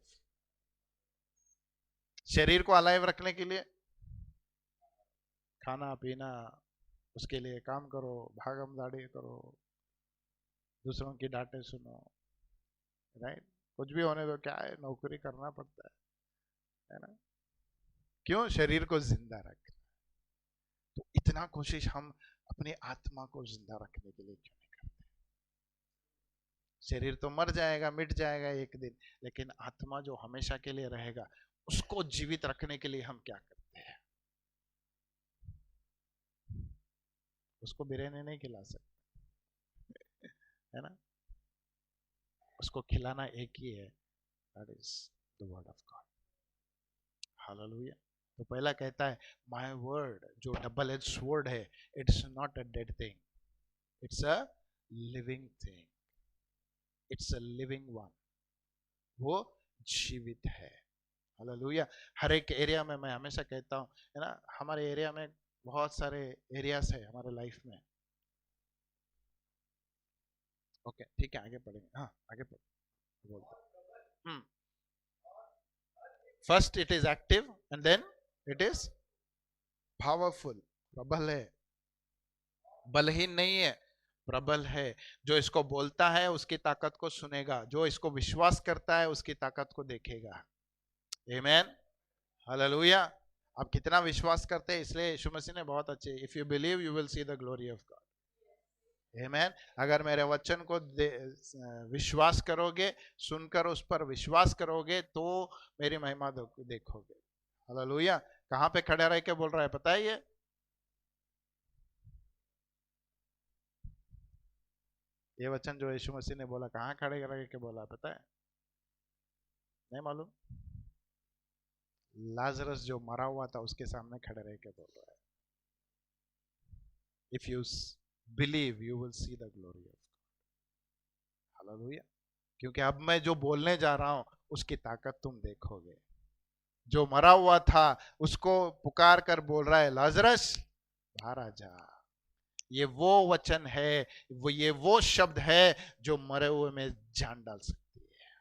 शरीर को अलाइव रखने के लिए खाना पीना, उसके लिए काम करो, भागम दाड़ी करो, दूसरों की डांटे सुनो. राइट. कुछ भी होने दो, क्या है, नौकरी करना पड़ता है ना. क्यों? शरीर को जिंदा रखना. तो इतना कोशिश हम अपनी आत्मा को जिंदा रखने के लिए क्यों नहीं करते? शरीर तो मर जाएगा, मिट जाएगा एक दिन, लेकिन आत्मा जो हमेशा के लिए रहेगा, उसको जीवित रखने के लिए हम क्या करते हैं? उसको बिरयानी नहीं खिला सकते, है ना. उसको खिलाना एक ही है, that is the word of God. Hallelujah. तो पहला कहता है माय वर्ड, जो डबल एज स्वॉर्ड है, it's not a dead thing, it's a living thing, it's a living one. वो जीवित है. हालेलुया. हर एक एरिया में, मैं हमेशा कहता हूँ, है ना, हमारे एरिया में बहुत सारे एरियाज है हमारे लाइफ में. ओके, ठीक है, आगे पढ़ेंगे. हाँ, आगे बोलते. First it is active and then it is powerful. प्रबल है, बलहीन नहीं है, प्रबल है. जो इसको बोलता है उसकी ताकत को सुनेगा, जो इसको विश्वास करता है उसकी ताकत को देखेगा. आमीन. हालेलुया. आप कितना विश्वास करते हैं, इसलिए यीशु मसीह ने बहुत अच्छे, if you believe you will see the glory of God. आमीन. अगर मेरे वचन को विश्वास करोगे, सुनकर उस पर विश्वास करोगे, तो मेरी महिमा देखोगे. हालेलुया. कहां पे खड़े रह के बोल रहा है पता है? ये वचन जो यीशु मसीह ने बोला, कहां खड़े रह के बोला पता है? नहीं मालूम. लाजरस जो मरा हुआ था उसके सामने खड़े रह के बोल रहा है, if you believe you will see the glory of God. Hallelujah. क्योंकि अब मैं जो बोलने जा रहा हूं उसकी ताकत तुम देखोगे. जो मरा हुआ था उसको पुकार कर बोल रहा है, लाजरस बाहर आ जा. ये वो वचन है, ये वो शब्द है जो मरे हुए में जान डाल सकती है.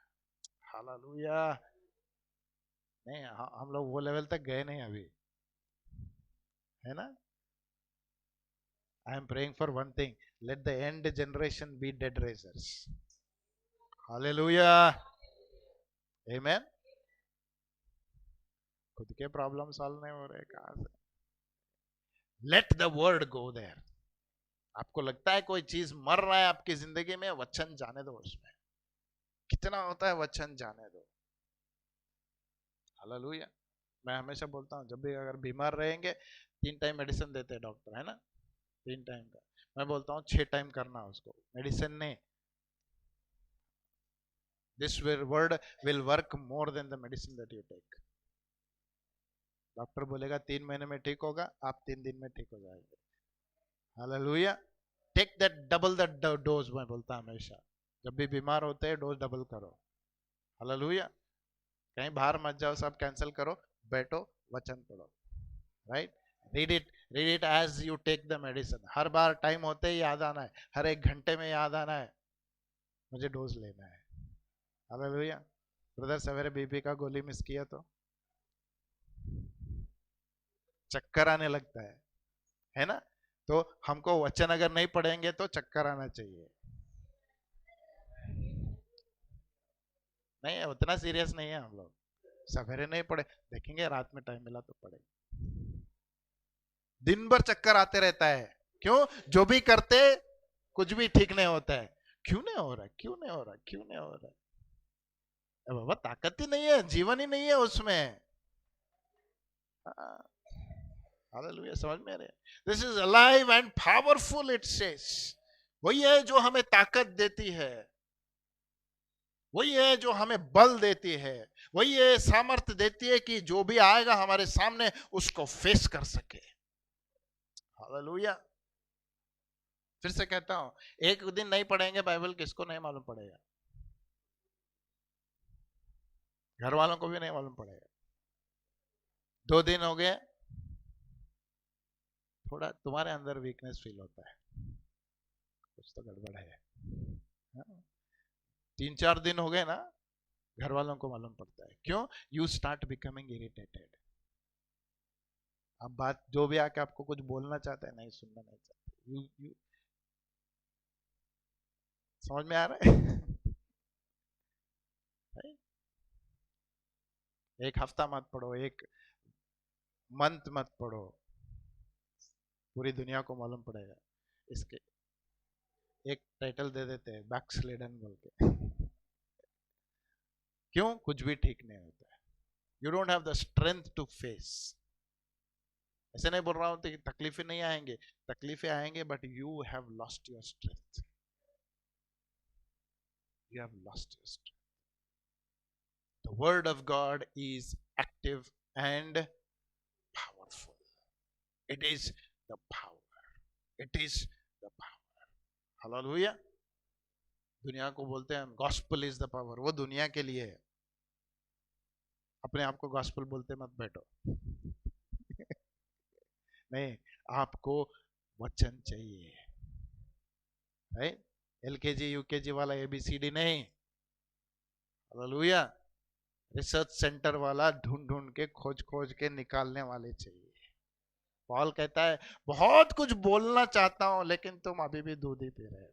हालेलुया. नहीं, हम लोग वो लेवल तक गए नहीं अभी, है ना. I am praying for one thing, let the end generation be dead raisers. Hallelujah. Amen. खुद के प्रॉब्लम सॉल्व नहीं हो रहे, कहां से? Let the word go there. आपको लगता है कोई चीज मर रहा है आपकी जिंदगी में, वचन जाने दो उसमें. कितना होता है वचन जाने दो. हालेलुया. मैं हमेशा बोलता हूँ, जब भी अगर बीमार रहेंगे 3 टाइम मेडिसिन देते हैं डॉक्टर, है ना, 3 टाइम का। मैं बोलता हूँ 6 टाइम करना उसको, मेडिसिन नहीं। This word will work more than the medicine that you take. Doctor बोलेगा 3 महीने में ठीक होगा, आप 3 दिन में ठीक हो जाएंगे। Hallelujah. Take that double the dose, मैं बोलता हमेशा, जब भी बीमार होते हैं डोज डबल करो। हालेलुया। कहीं बाहर मत जाओ, सब कैंसिल करो, बैठो, वचन पढ़ो, right. Read it as you take the medicine. हर बार टाइम होते ही याद आना है, हर 1 घंटे में याद आना है, मुझे डोज लेना है। हालेलुया। ब्रदर सवेरे बीपी का गोली मिस किया तो चक्कर आने लगता है ना। तो हमको वचन अगर नहीं पढ़ेंगे तो चक्कर आना चाहिए। नहीं, उतना सीरियस नहीं है हम लोग, सवेरे नहीं पढ़े, देखेंगे रात में टाइम मिला तो पढ़ेंगे। दिन भर चक्कर आते रहता है, क्यों? जो भी करते कुछ भी ठीक नहीं होता है। क्यों नहीं हो रहा, क्यों नहीं हो रहा, क्यों नहीं हो रहा? बाबा ताकत ही नहीं है, जीवन ही नहीं है उसमें। हालेलुया, समझ में आ रहा है? This is alive and powerful, it says. वही है जो हमें ताकत देती है, वही है जो हमें बल देती है, वही है सामर्थ्य देती है कि जो भी आएगा हमारे सामने उसको फेस कर सके। हालेलुया। फिर से कहता हूं, एक दिन नहीं पढ़ेंगे बाइबल, किसको नहीं मालूम पड़ेगा? घर वालों को भी नहीं मालूम पड़ेगा। 2 दिन हो गए, थोड़ा तुम्हारे अंदर वीकनेस फील होता है, कुछ तो गड़बड़ है। हाँ? 3-4 दिन हो गए ना, घर वालों को मालूम पड़ता है। क्यों? You start becoming irritated. अब बात जो भी आके आपको कुछ बोलना चाहता है, नहीं सुनना नहीं चाहते। यू समझ में आ रहा है? एक हफ्ता मत पढ़ो, एक मंथ मत पढ़ो, पूरी दुनिया को मालूम पड़ेगा। इसके एक टाइटल दे देते हैं, बैकस्लेडन बोल के। क्यों? कुछ भी ठीक नहीं होता है। You don't have the strength to face. ऐसे नहीं बोल रहा हूं कि तकलीफें नहीं आएंगे, तकलीफें आएंगे, but you have lost your strength. You have lost your strength. The word of God is active and powerful. It is the power. It is the power. Hallelujah. दुनिया को बोलते हैं गॉस्पल इज द पावर, वो दुनिया के लिए है। अपने आप को गॉस्पल बोलते मत बैठो। नहीं, आपको वचन चाहिए, राइट? एलकेजी यूकेजी वाला एबीसीडी नहीं। हालेलुया। रिसर्च सेंटर वाला ढूंढ ढूंढ के खोज खोज के निकालने वाले चाहिए। पॉल कहता है बहुत कुछ बोलना चाहता हूं, लेकिन तुम अभी भी दूध ही पी रहे हो।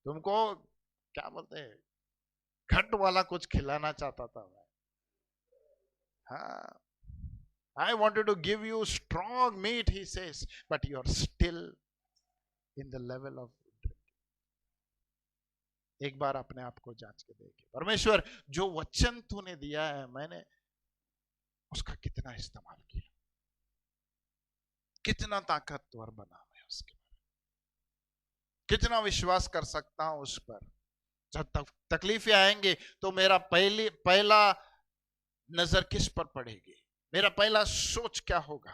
तुमको क्या बोलते हैं, घट वाला कुछ खिलाना चाहता था मैं। हाँ, I wanted to give you strong meat, he says, but you are still in the level of drink. एक बार अपने आप को जांच के देखे, परमेश्वर जो वचन तूने दिया है, मैंने उसका कितना इस्तेमाल किया, कितना ताकतवर बना मैं उसके, कितना विश्वास कर सकता हूं उस पर। जब तकलीफें आएंगे तो मेरा पहला नजर किस पर पड़ेगी, मेरा पहला सोच क्या होगा?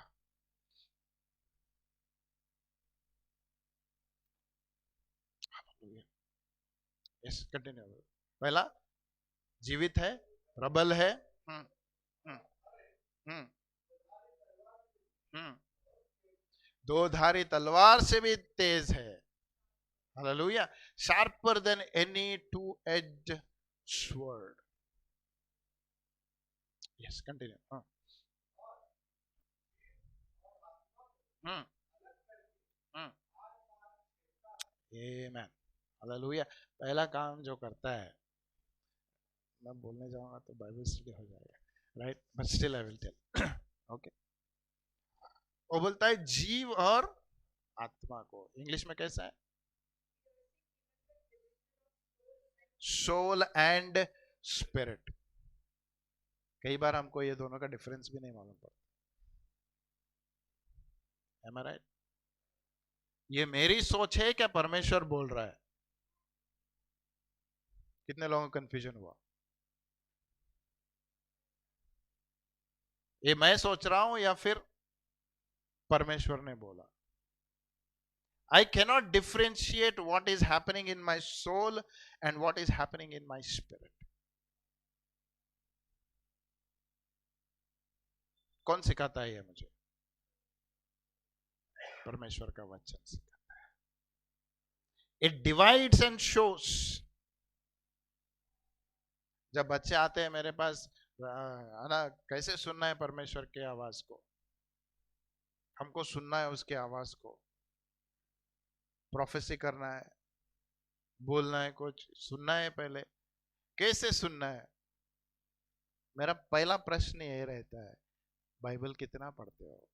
Yes, continue. पहला जीवित है, प्रबल है, हम्म, हम्म, हम्म, हम्म, दो धारी तलवार से भी तेज है। Hallelujah. Sharper than any two edged sword. Yes, continue. Hmm, hmm, amen. Hallelujah. पहला काम जो करता है, मैं बोलने जाऊंगा तो बाइबल स्टडी हो जाएगा, right, but still I will tell. Okay, वो बोलता है जीव और आत्मा को, इंग्लिश में कैसा है? Soul and spirit. कई बार हमको ये दोनों का डिफरेंस भी नहीं मालूम पड़ता। Am I right? ये मेरी सोच है क्या परमेश्वर बोल रहा है? कितने लोगों को कंफ्यूजन हुआ? ये मैं सोच रहा हूं या फिर परमेश्वर ने बोला? I cannot differentiate what is happening in my soul and what is happening in my spirit. कौन सिखाता है ये मुझे? परमेश्वर का वचन सिखाता है. It divides and shows. जब बच्चे आते हैं मेरे पास, है ना, कैसे सुनना है परमेश्वर के आवाज को, हमको सुनना है उसके आवाज को, प्रोफेसी करना है, बोलना है, कुछ सुनना है, पहले कैसे सुनना है? मेरा पहला प्रश्न ये रहता है, बाइबल कितना पढ़ते हो?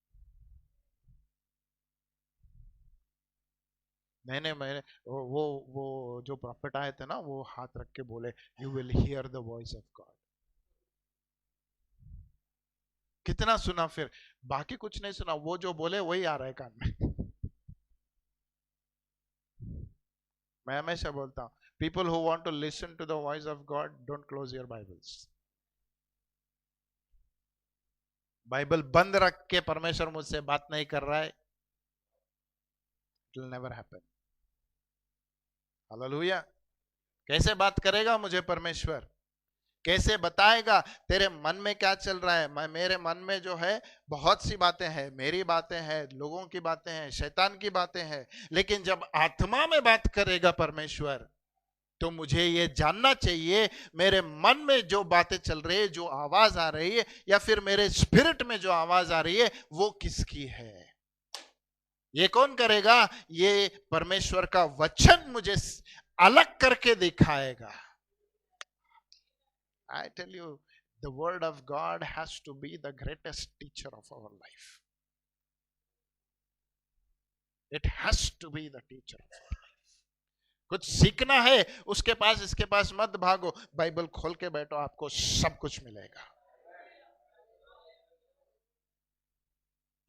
मैंने वो जो प्रॉफिट आए थे ना, वो हाथ रख के बोले, you will hear the voice of God. कितना सुना? फिर बाकी कुछ नहीं सुना, वो जो बोले वही आ रहा है कान में. मैं हमेशा बोलता हूँ, people who want to listen to the voice of God, don't close your Bibles. Bible बंद रख के परमेश्वर मुझसे बात नहीं कर रहा है, it will never happen. Hallelujah. कैसे बात करेगा मुझे परमेश्वर? कैसे बताएगा तेरे मन में क्या चल रहा है? मेरे मन में जो है बहुत सी बातें हैं, मेरी बातें हैं, लोगों की बातें हैं, शैतान की बातें हैं, लेकिन जब आत्मा में बात करेगा परमेश्वर, तो मुझे ये जानना चाहिए मेरे मन में जो बातें चल रही है, जो आवाज आ रही है, या फिर मेरे स्पिरिट में जो आवाज आ रही है, वो किसकी है? ये कौन करेगा? ये परमेश्वर का वचन मुझे अलग करके दिखाएगा. I tell you, the word of God has to be the greatest teacher of our life. It has to be the teacher of our life. कुछ सीखना है उसके पास, इसके पास मत भागो, बाइबल खोल के बैठो, आपको सब कुछ मिलेगा.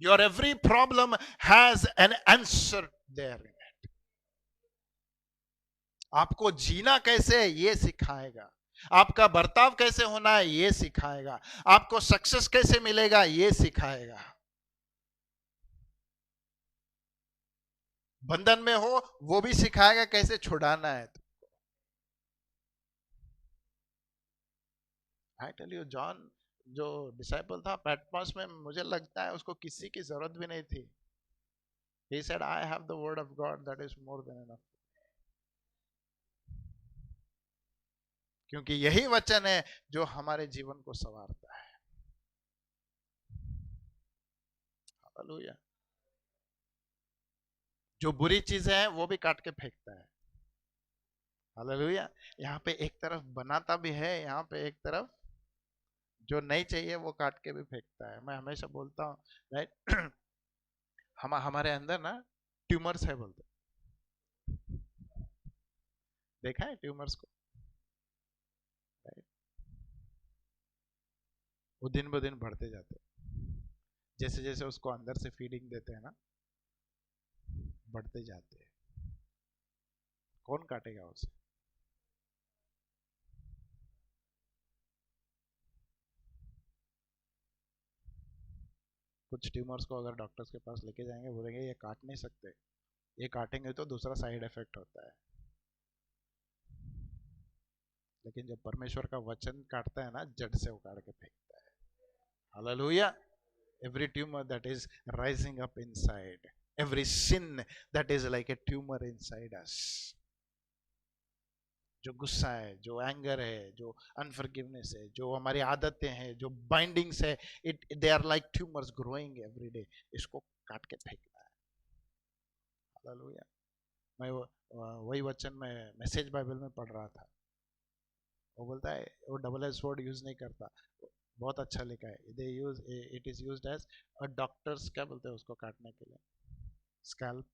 Your every problem has an answer there in it. आपको जीना कैसे है ये सिखाएगा, आपका बर्ताव कैसे होना है ये सिखाएगा, आपको सक्सेस कैसे मिलेगा ये सिखाएगा. बंधन में हो वो भी सिखाएगा कैसे छुड़ाना है. आई टेल यू, जॉन जो डिसाइपल था पैटमॉस में, मुझे लगता है उसको किसी की जरूरत भी नहीं थी. He said, I have the word of God that is more than enough. क्योंकि यही वचन है जो हमारे जीवन को संवारता है. हालेलुया. जो बुरी चीजें हैं वो भी काट के फेंकता है. हालेलुया. यहाँ पे एक तरफ बनाता भी है, यहाँ पे एक तरफ जो नहीं चाहिए वो काट के भी फेंकता है. मैं हमेशा बोलता हूँ, राइट, हमारे अंदर ना ट्यूमर्स है बोलते. देखा है ट्यूमर्स को? राइट. वो दिन ब दिन बढ़ते जाते हैं. जैसे जैसे उसको अंदर से फीडिंग देते हैं ना, बढ़ते जाते हैं. कौन काटेगा उसे? कुछ ट्यूमर्स को अगर डॉक्टर्स के पास लेके जाएंगे, बोलेंगे ये काट नहीं सकते, ये काटेंगे तो दूसरा साइड इफेक्ट होता है. लेकिन जब परमेश्वर का वचन काटता है ना, जड़ से उखाड़ के फेंकता है. Hallelujah. Every tumor that is rising up inside, every sin that is like a tumor inside us, जो गुस्सा है, जो एंगर है, जो अनफॉरगिवनेस है, जो हमारी आदतें हैं, जो बाइंडिंग्स है, it they are like tumours growing every day. इसको काट के फेंकना है. हालेलुया. मैं वही वचन में मैसेज बाइबल में पढ़ रहा था. वो बोलता है वो डबल एज वर्ड यूज नहीं करता, बहुत अच्छा लिखा है. They use, it is used as a doctors, क्या बोलते हैं उसको काटने के लिए? स्कैल्प.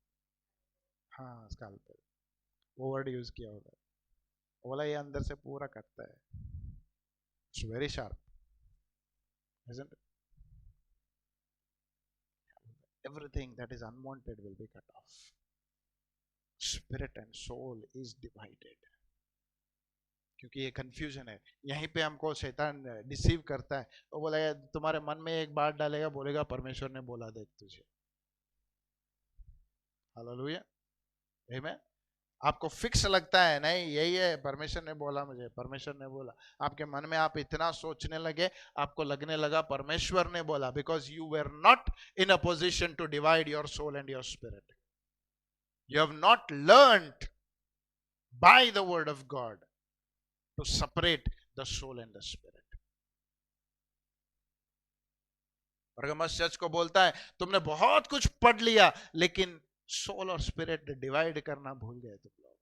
हाँ, स्कैल्प. वो वर्ड यूज किया होगा. बोला ये अंदर से पूरा कटता है. It's very sharp. isn't it? Everything that is unwanted will be cut off. Spirit and soul is divided. क्योंकि ये कंफ्यूजन है, यहीं पे हमको शैतान डिसीव करता है। वो बोलेगा, तुम्हारे मन में एक बात डालेगा, बोलेगा परमेश्वर ने बोला देख तुझे। हालेलुया, आमीन। आपको फिक्स लगता है नहीं यही है, परमेश्वर ने बोला मुझे, परमेश्वर ने बोला। आपके मन में आप इतना सोचने लगे, आपको लगने लगा परमेश्वर ने बोला, because you were not in a position to divide your soul and your spirit. You have not learned by the word of God to separate the soul and the spirit. Pergamos church को बोलता है, तुमने बहुत कुछ पढ़ लिया लेकिन soul और स्पिरिट डिवाइड करना भूल गए तुम लोग।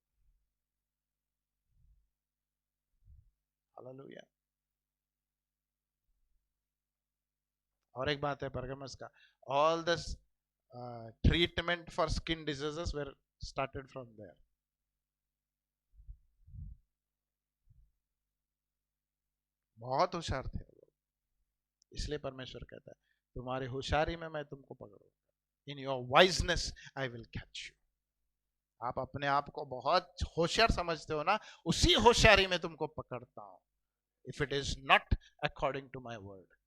हालेलुया। और एक बात है परगमस का, all this treatment for skin diseases were started from there. बहुत होशियार थे लोग, इसलिए परमेश्वर कहता है तुम्हारी होशियारी में मैं तुमको पकड़ूंगा। In your wiseness I will catch you. आप अपने आप को बहुत होशियार समझते हो ना, उसी होशियारी में तुमको पकड़ता हूं। If it is not according to my word,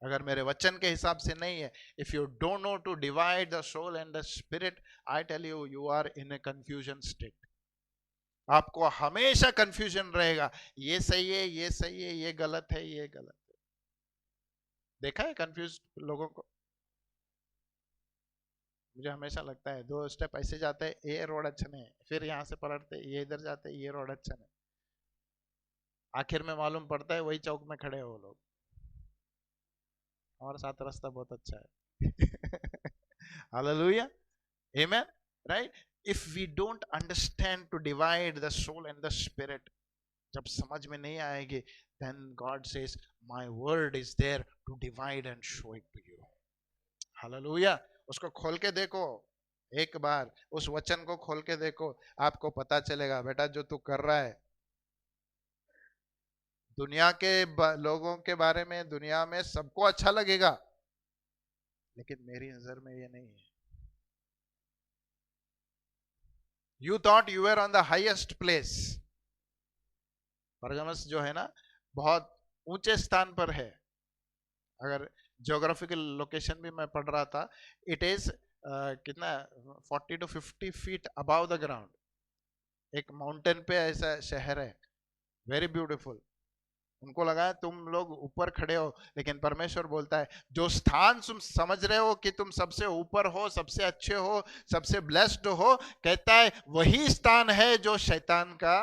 अगर मेरे वचन के हिसाब से नहीं है, if you don't know to divide the soul and the spirit, I tell you, you are in a confusion state. आपको हमेशा कंफ्यूजन रहेगा, ये सही है, ये सही है, ये गलत है, ये गलत है। देखा है कंफ्यूज लोगों को? मुझे हमेशा लगता है 2 स्टेप ऐसे जाते हैं, ये रोड अच्छा नहीं है, फिर यहाँ से पलटते ये इधर जाते, ये रोड अच्छा नहीं, आखिर में मालूम पड़ता है वही चौक में खड़े हो लोग, हमारे साथ रास्ता बहुत अच्छा है। Hallelujah, amen, right. If we don't understand to divide the soul and the spirit, जब समझ में नहीं आएगी, then God says my word is there to divide and show it to you. Hallelujah. उसको खोल के देखो, एक बार उस वचन को खोल के देखो, आपको पता चलेगा बेटा जो तू कर रहा है, दुनिया के लोगों के बारे में दुनिया में सबको अच्छा लगेगा, लेकिन मेरी नजर में ये नहीं है। You thought you were on the highest place. Pergamos जो है ना, बहुत ऊंचे स्थान पर है। अगर ज्योग्राफिकल लोकेशन भी मैं पढ़ रहा था, इट इज कितना 40 to 50 feet above the ground, एक माउंटेन पे ऐसा शहर है, वेरी ब्यूटीफुल। उनको लगा है तुम लोग ऊपर खड़े हो, लेकिन परमेश्वर बोलता है जो स्थान तुम समझ रहे हो कि तुम सबसे ऊपर हो, सबसे अच्छे हो, सबसे ब्लेस्ड हो, कहता है वही स्थान है जो शैतान का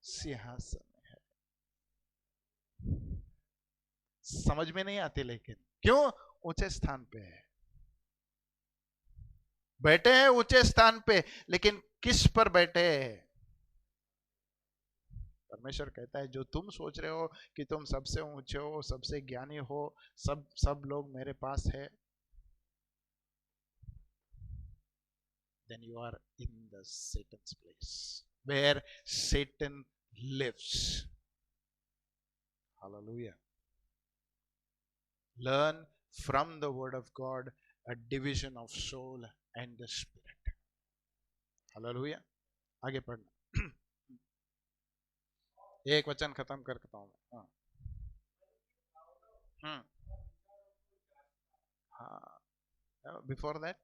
सिंहासन है। समझ में नहीं आती, लेकिन क्यों? ऊंचे स्थान पे है, बैठे हैं ऊंचे स्थान पे, लेकिन किस पर बैठे हैं? परमेश्वर कहता है जो तुम सोच रहे हो कि तुम सबसे ऊंचे हो, सबसे ज्ञानी हो, सब लोग मेरे पास है, then you are in the Satan's place where Satan lives. Hallelujah. Learn from the word of God a division of soul and the spirit. Hallelujah. आगे पढ़ना, एक वचन खत्म करता हूं। हाँ, बिफोर दैट,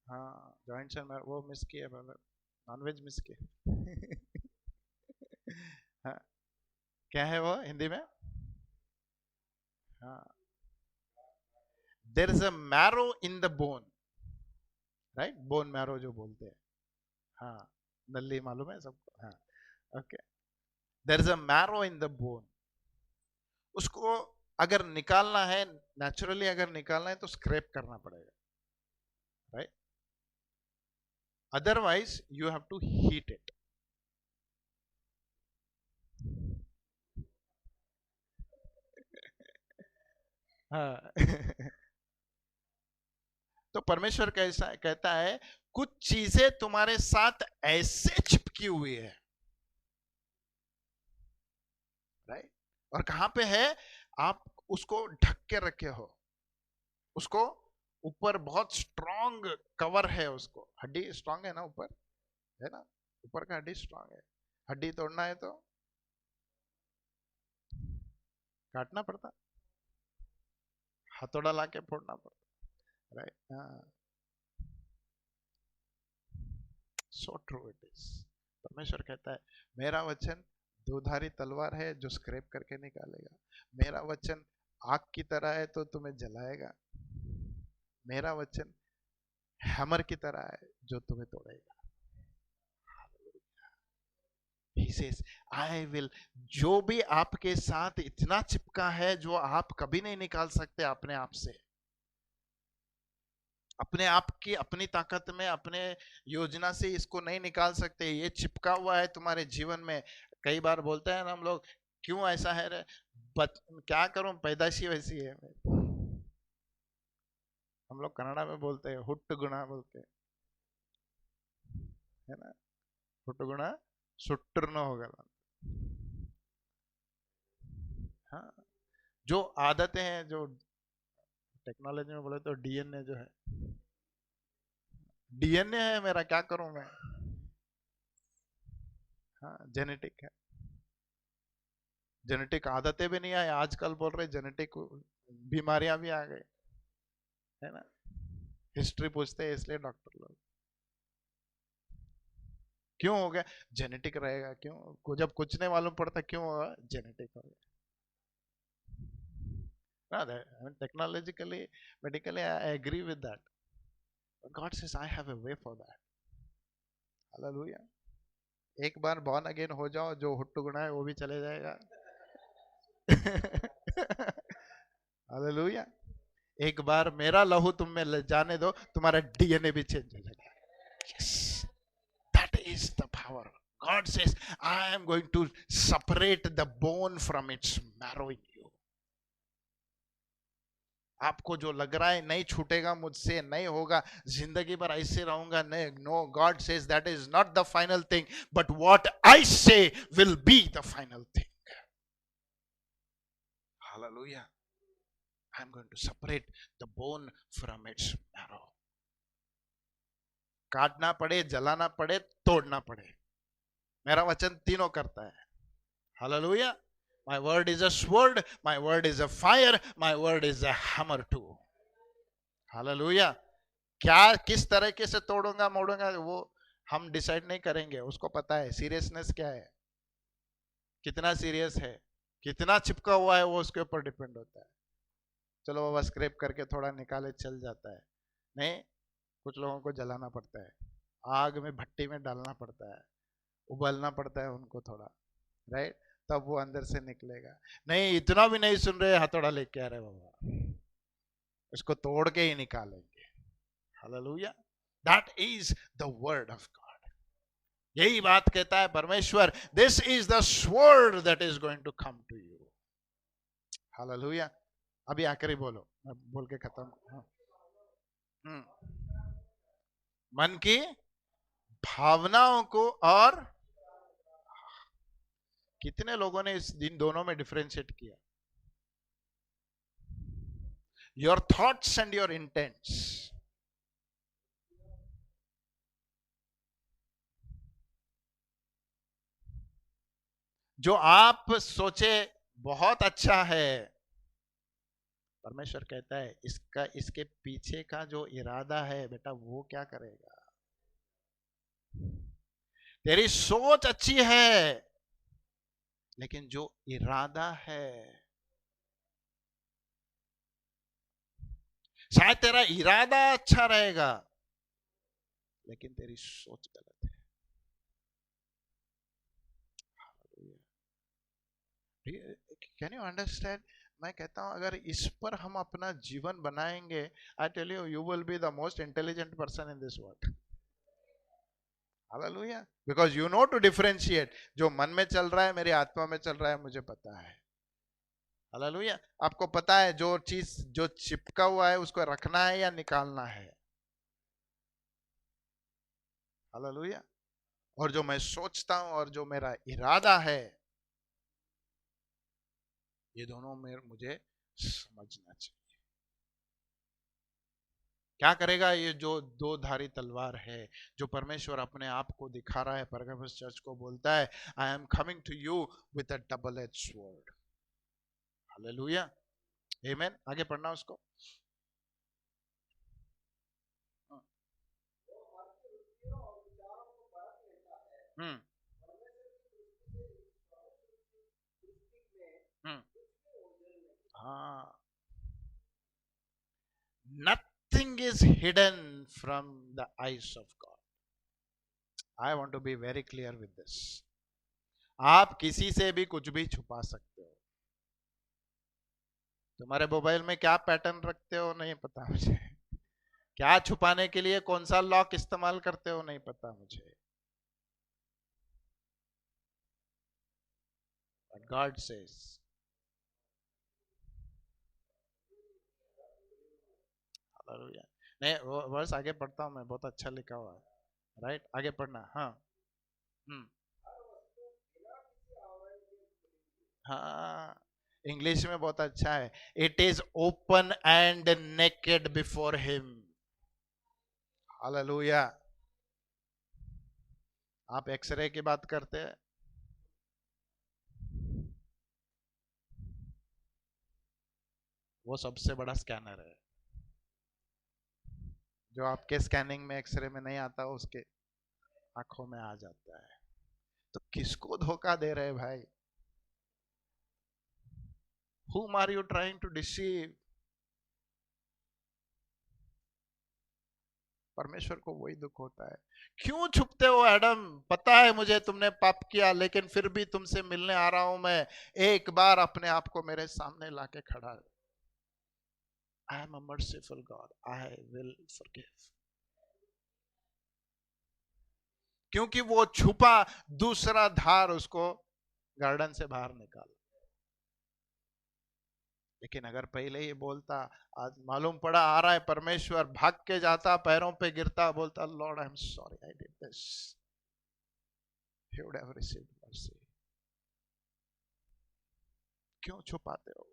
हाँ, जॉइंट्स एंड वो मिस किए ब्रदर, नॉनवेज मिस किए। हाँ, क्या है वो हिंदी में? हाँ, there is a marrow in the bone, right, bone marrow जो बोलते हैं। हाँ, नल्ली मालूम है सबको? हाँ, okay. There is a marrow in the bone. उसको अगर निकालना है, नेचुरली अगर निकालना है तो स्क्रैप करना पड़ेगा, right? Otherwise you have to heat it. हाँ। तो परमेश्वर कैसा कहता है, कुछ चीजें तुम्हारे साथ ऐसे चिपकी हुई है, राइट? और कहां पे है? आप उसको ढक के रखे हो, उसको ऊपर बहुत स्ट्रांग कवर है, उसको हड्डी स्ट्रांग है ना ऊपर, है ना, ऊपर का हड्डी स्ट्रांग है, हड्डी तोड़ना है तो काटना पड़ता, हथौड़ा ला के फोड़ना पड़ता, राइट, हाँ, सो ट्रू इट इज। परमेश्वर कहता है मेरा वचन दोधारी तलवार है जो स्क्रैप करके निकालेगा, मेरा वचन आग की तरह है तो तुम्हें जलाएगा, मेरा वचन हैमर की तरह है जो तुम्हें तोड़ेगा। He says, I will, जो भी आपके साथ इतना चिपका है जो आप कभी नहीं निकाल सकते अपने आप से, अपने आप की अपनी ताकत में, अपने योजना से इसको नहीं निकाल सकते, ये चिपका हुआ है तुम्हारे जीवन में। कई बार बोलते हैं ना हम लोग, क्यों ऐसा है रे, क्या करूं, पैदाशी वैसी है। हम लोग कन्नड़ा में बोलते हैं हुट्ट गुणा बोलते हैं, है ना, हुट्ट गुणा सुट्टर्न होगा। हाँ, जो आदतें हैं, जो टेक्नोलॉजी में बोले तो डीएनए जो है, डीएनए है मेरा, क्या करूं मैं। हाँ, जेनेटिक है, जेनेटिक आदतें भी नहीं आए, आजकल बोल रहे जेनेटिक बीमारियां भी आ गई, है ना, हिस्ट्री पूछते हैं इसलिए डॉक्टर लोग, क्यों हो गया, जेनेटिक रहेगा, क्यों, जब कुछ नहीं मालूम पड़ता क्यों होगा, जेनेटिक हो गया ना। I mean, technologically, medically, I agree with that. But God says, I have a way for that. Hallelujah. एक बार बॉर्न अगेन हो जाओ, जो हुट्टू गुना है वो भी चले जाएगा। हालेलुया। एक बार मेरा लहू तुम में जाने दो, तुम्हारा डीएनए भी चेंज हो जाएगा। Yes, that is the power. God says, I am going to separate the bone from its marrow in you. आपको जो लग रहा है नहीं छूटेगा मुझसे, नहीं होगा, जिंदगी भर ऐसे रहूंगा, नहीं, no, God says that is not the final thing, but what I say will be the final thing. Hallelujah. I am going to separate the bone from its marrow. काटना पड़े, जलाना पड़े, तोड़ना पड़े, मेरा वचन तीनों करता है। Hallelujah. My word is a sword, my word is a fire, my word is a hammer too. Hallelujah. क्या किस तरीके से तोड़ूंगा मोड़ूंगा वो हम डिसाइड नहीं करेंगे, उसको पता है सीरियसनेस क्या है, कितना सीरियस है, कितना चिपका हुआ है, वो उसके ऊपर डिपेंड होता है। चलो बाबा स्क्रैप करके थोड़ा निकाले चल जाता है, नहीं, कुछ लोगों को जलाना पड़ता है, आग में भट्टी में डालना पड़ता है, उबलना पड़ता है उनको थोड़ा, राइट, तब वो अंदर से निकलेगा। नहीं, इतना भी नहीं सुन रहे, हथौड़ा लेके आ रहे बाबा, इसको तोड़ के ही निकालेंगे। Hallelujah. That is the word of God. यही बात कहता है परमेश्वर, this is the sword that is going to come to you. Hallelujah. अभी आखिरी बोलो, मैं बोल के खत्म। मन की भावनाओं को, और कितने लोगों ने इस दिन दोनों में डिफरेंशिएट किया, your thoughts and your intends. जो आप सोचे बहुत अच्छा है, परमेश्वर कहता है इसका, इसके पीछे का जो इरादा है बेटा, वो क्या करेगा। तेरी सोच अच्छी है, लेकिन जो इरादा है, शायद तेरा इरादा अच्छा रहेगा लेकिन तेरी सोच गलत है। Can you understand. मैं कहता हूं अगर इस पर हम अपना जीवन बनाएंगे, I tell you, you will be the most intelligent person in this world. Hallelujah. Because you know to differentiate, जो मन में चल रहा है, मेरी आत्मा में चल रहा है, मुझे पता है। हालेलुया। आपको पता है जो चीज जो चिपका हुआ है उसको रखना है या निकालना है। हालेलुया। और जो मैं सोचता हूं और जो मेरा इरादा है, ये दोनों में मुझे समझना चाहिए। क्या करेगा ये जो दो धारी तलवार है, जो परमेश्वर अपने आप को दिखा रहा है, परगमुस चर्च को बोलता है, I am coming to you with a double edge sword. Hallelujah, amen. आगे पढ़ना उसको। हम्म हम्म हाँ, nothing is hidden from the eyes of God. I want to be very clear with this. आप किसी से भी कुछ भी छुपा सकते हो। तुम्हारे मोबाइल में क्या पैटर्न रखते हो नहीं पता मुझे, क्या छुपाने के लिए कौन सा लॉक इस्तेमाल करते हो नहीं पता मुझे। But God says, hallelujah. नहीं, वो वर्स आगे पढ़ता हूं मैं, बहुत अच्छा लिखा हुआ है, राइट? आगे पढ़ना। हाँ। हम्म हाँ, इंग्लिश में बहुत अच्छा है, it is open and naked before him. Hallelujah. आप एक्सरे की बात करते हैं, वो सबसे बड़ा स्कैनर है, जो आपके स्कैनिंग में एक्सरे में नहीं आता, उसके आंखों में आ जाता है। तो किसको धोखा दे रहे भाई? Whom are you trying to deceive? परमेश्वर को वही दुख होता है। क्यों छुपते हो एडम? पता है मुझे तुमने पाप किया, लेकिन फिर भी तुमसे मिलने आ रहा हूं मैं। एक बार अपने आप को मेरे सामने लाके खड़ा। I am a merciful God, I will forgive. क्योंकि वो छुपा दूसरा धार उसको गार्डन से बाहर निकाल। लेकिन अगर पहले ही बोलता, आज मालूम पड़ा आ रहा है परमेश्वर, भाग के जाता, पैरों पे गिरता, बोलता Lord I am sorry I did this, he would have received mercy. क्यों छुपाते हो?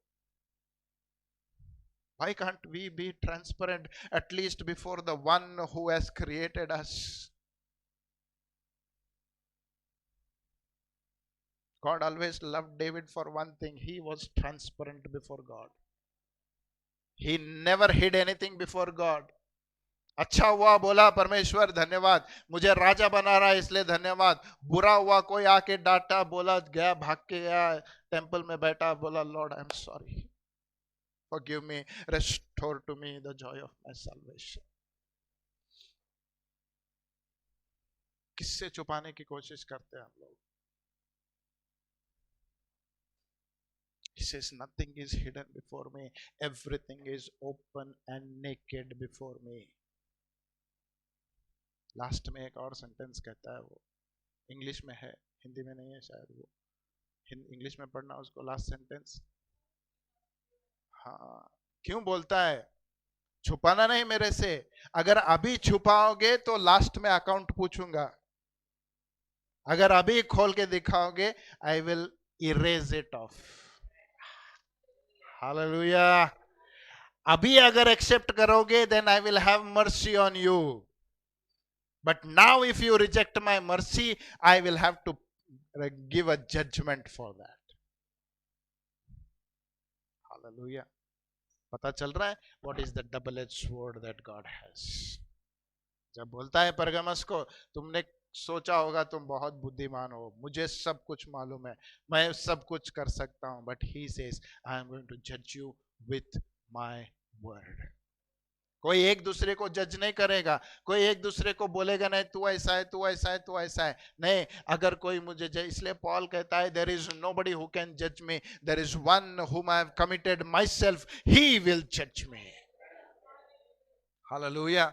Why can't we be transparent at least before the one who has created us? God always loved David for one thing, he was transparent before God. He never hid anything before God. अच्छा हुआ बोला परमेश्वर धन्यवाद, मुझे राजा बना रहा है इसलिए धन्यवाद। बुरा हुआ कोई आके डांटा, बोला, गया भाग के गया टेंपल में बैठा, बोला Lord I am sorry, forgive me, restore to me the joy of my salvation. किससे छुपाने की कोशिश करते हैं हम लोग? He says nothing is hidden before me, everything is open and naked before me. Last में एक और सेंटेंस कहता है, वो इंग्लिश में है, हिंदी में नहीं है शायद, वो इंग्लिश में पढ़ना उसको, लास्ट सेंटेंस। हाँ, क्यों बोलता है छुपाना नहीं मेरे से, अगर अभी छुपाओगे तो लास्ट में अकाउंट पूछूंगा, अगर अभी खोल के दिखाओगे I will erase it off. Hallelujah. अभी अगर एक्सेप्ट करोगे then I will have mercy on you, but now if you reject my mercy I will have to give a judgment for that. Hallelujah. पता चल रहा है what is the double edge sword that God has. जब बोलता है परगमस को, तुमने सोचा होगा तुम बहुत बुद्धिमान हो, मुझे सब कुछ मालूम है, मैं सब कुछ कर सकता हूं, but he says I am going to जज यू विथ माय वर्ड। कोई एक दूसरे को जज नहीं करेगा, कोई एक दूसरे को बोलेगा नहीं तू ऐसा है, तू ऐसा है, तू ऐसा है, नहीं। अगर कोई मुझे इसलिए पॉल कहता है there is nobody who can जज मी, देयर इज वन हुम I have committed my self, he will जज मी। हालेलुया।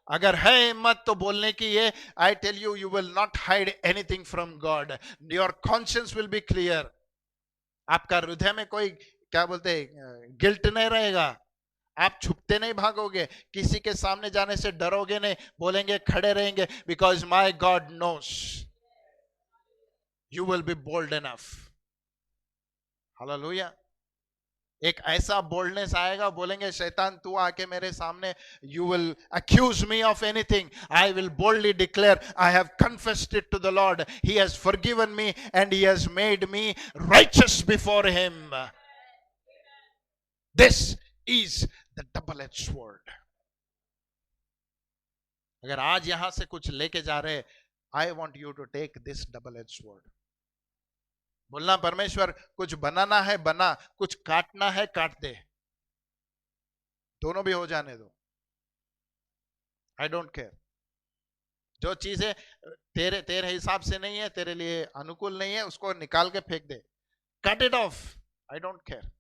अगर है हिम्मत तो बोलने की, ये I tell you, you will not hide anything from God, your conscience will be clear. आपका हृदय में कोई क्या बोलते हैं गिल्ट नहीं रहेगा, आप छुपते नहीं भागोगे, किसी के सामने जाने से डरोगे नहीं, बोलेंगे खड़े रहेंगे, because my God knows you will be bold enough. Hallelujah. एक ऐसा बोल्डनेस आएगा, बोलेंगे शैतान तू आके मेरे सामने, you will accuse me of anything, I will boldly declare I have confessed it to the Lord, he has forgiven me and he has made me righteous before him. This is the double edge sword. अगर आज यहां से कुछ लेके जा रहे, I want you to take this double edge sword. बोलना परमेश्वर कुछ बनाना है बना, कुछ काटना है काट दे, दोनों भी हो जाने दो. आई डोंट केयर. जो चीजें तेरे तेरे हिसाब से नहीं है, तेरे लिए अनुकूल नहीं है, उसको निकाल के फेंक दे, cut it off. I don't care.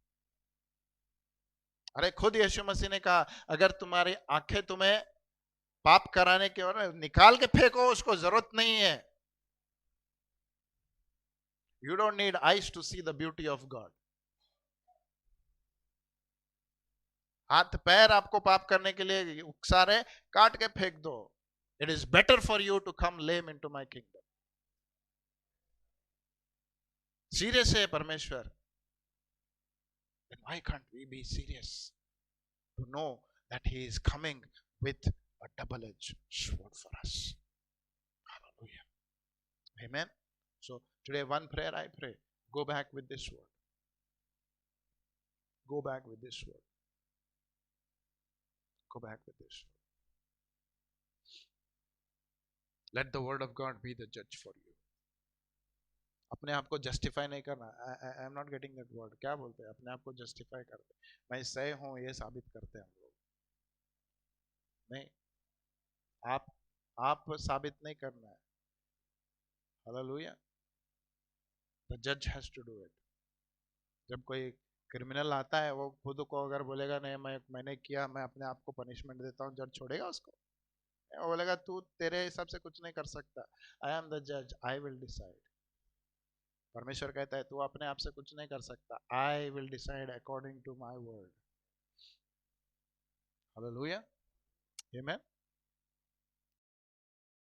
अरे खुद यीशु मसीह ने कहा अगर तुम्हारी आंखें तुम्हें पाप कराने के और निकाल के फेंको, उसको जरूरत नहीं है. You don't need eyes to see the beauty of God. हाथ पैर आपको पाप करने के लिए उकसा रहे, काट के फेंक दो. It is better for you to come lame into my kingdom. Serious है परमेश्वर. Then why can't we be serious to know that he is coming with a double-edged sword for us? Hallelujah. Amen. So today one prayer I pray, go back with this word. Go back with this word. Go back with this word. Let the word of God be the judge for you. अपने आप को justify नहीं करना. I am not getting that word. क्या बोलते हैं? अपने आप को जस्टिफाई करते, मैं सही हूं ये साबित करते हैं हम लोग. नहीं, आप साबित नहीं करना है. हालेलुया. द जज हैज टू डू इट. जब कोई क्रिमिनल आता है, वो खुद को अगर बोलेगा नहीं मैंने किया, मैं अपने आप को पनिशमेंट देता हूँ, जज छोड़ेगा उसको? वो बोलेगा तू तेरे हिसाब से कुछ नहीं कर सकता, आई एम द जज, आई विल डिसाइड. परमेश्वर कहता है तू अपने आप से कुछ नहीं कर सकता, I will decide according to my word. Hallelujah. Amen.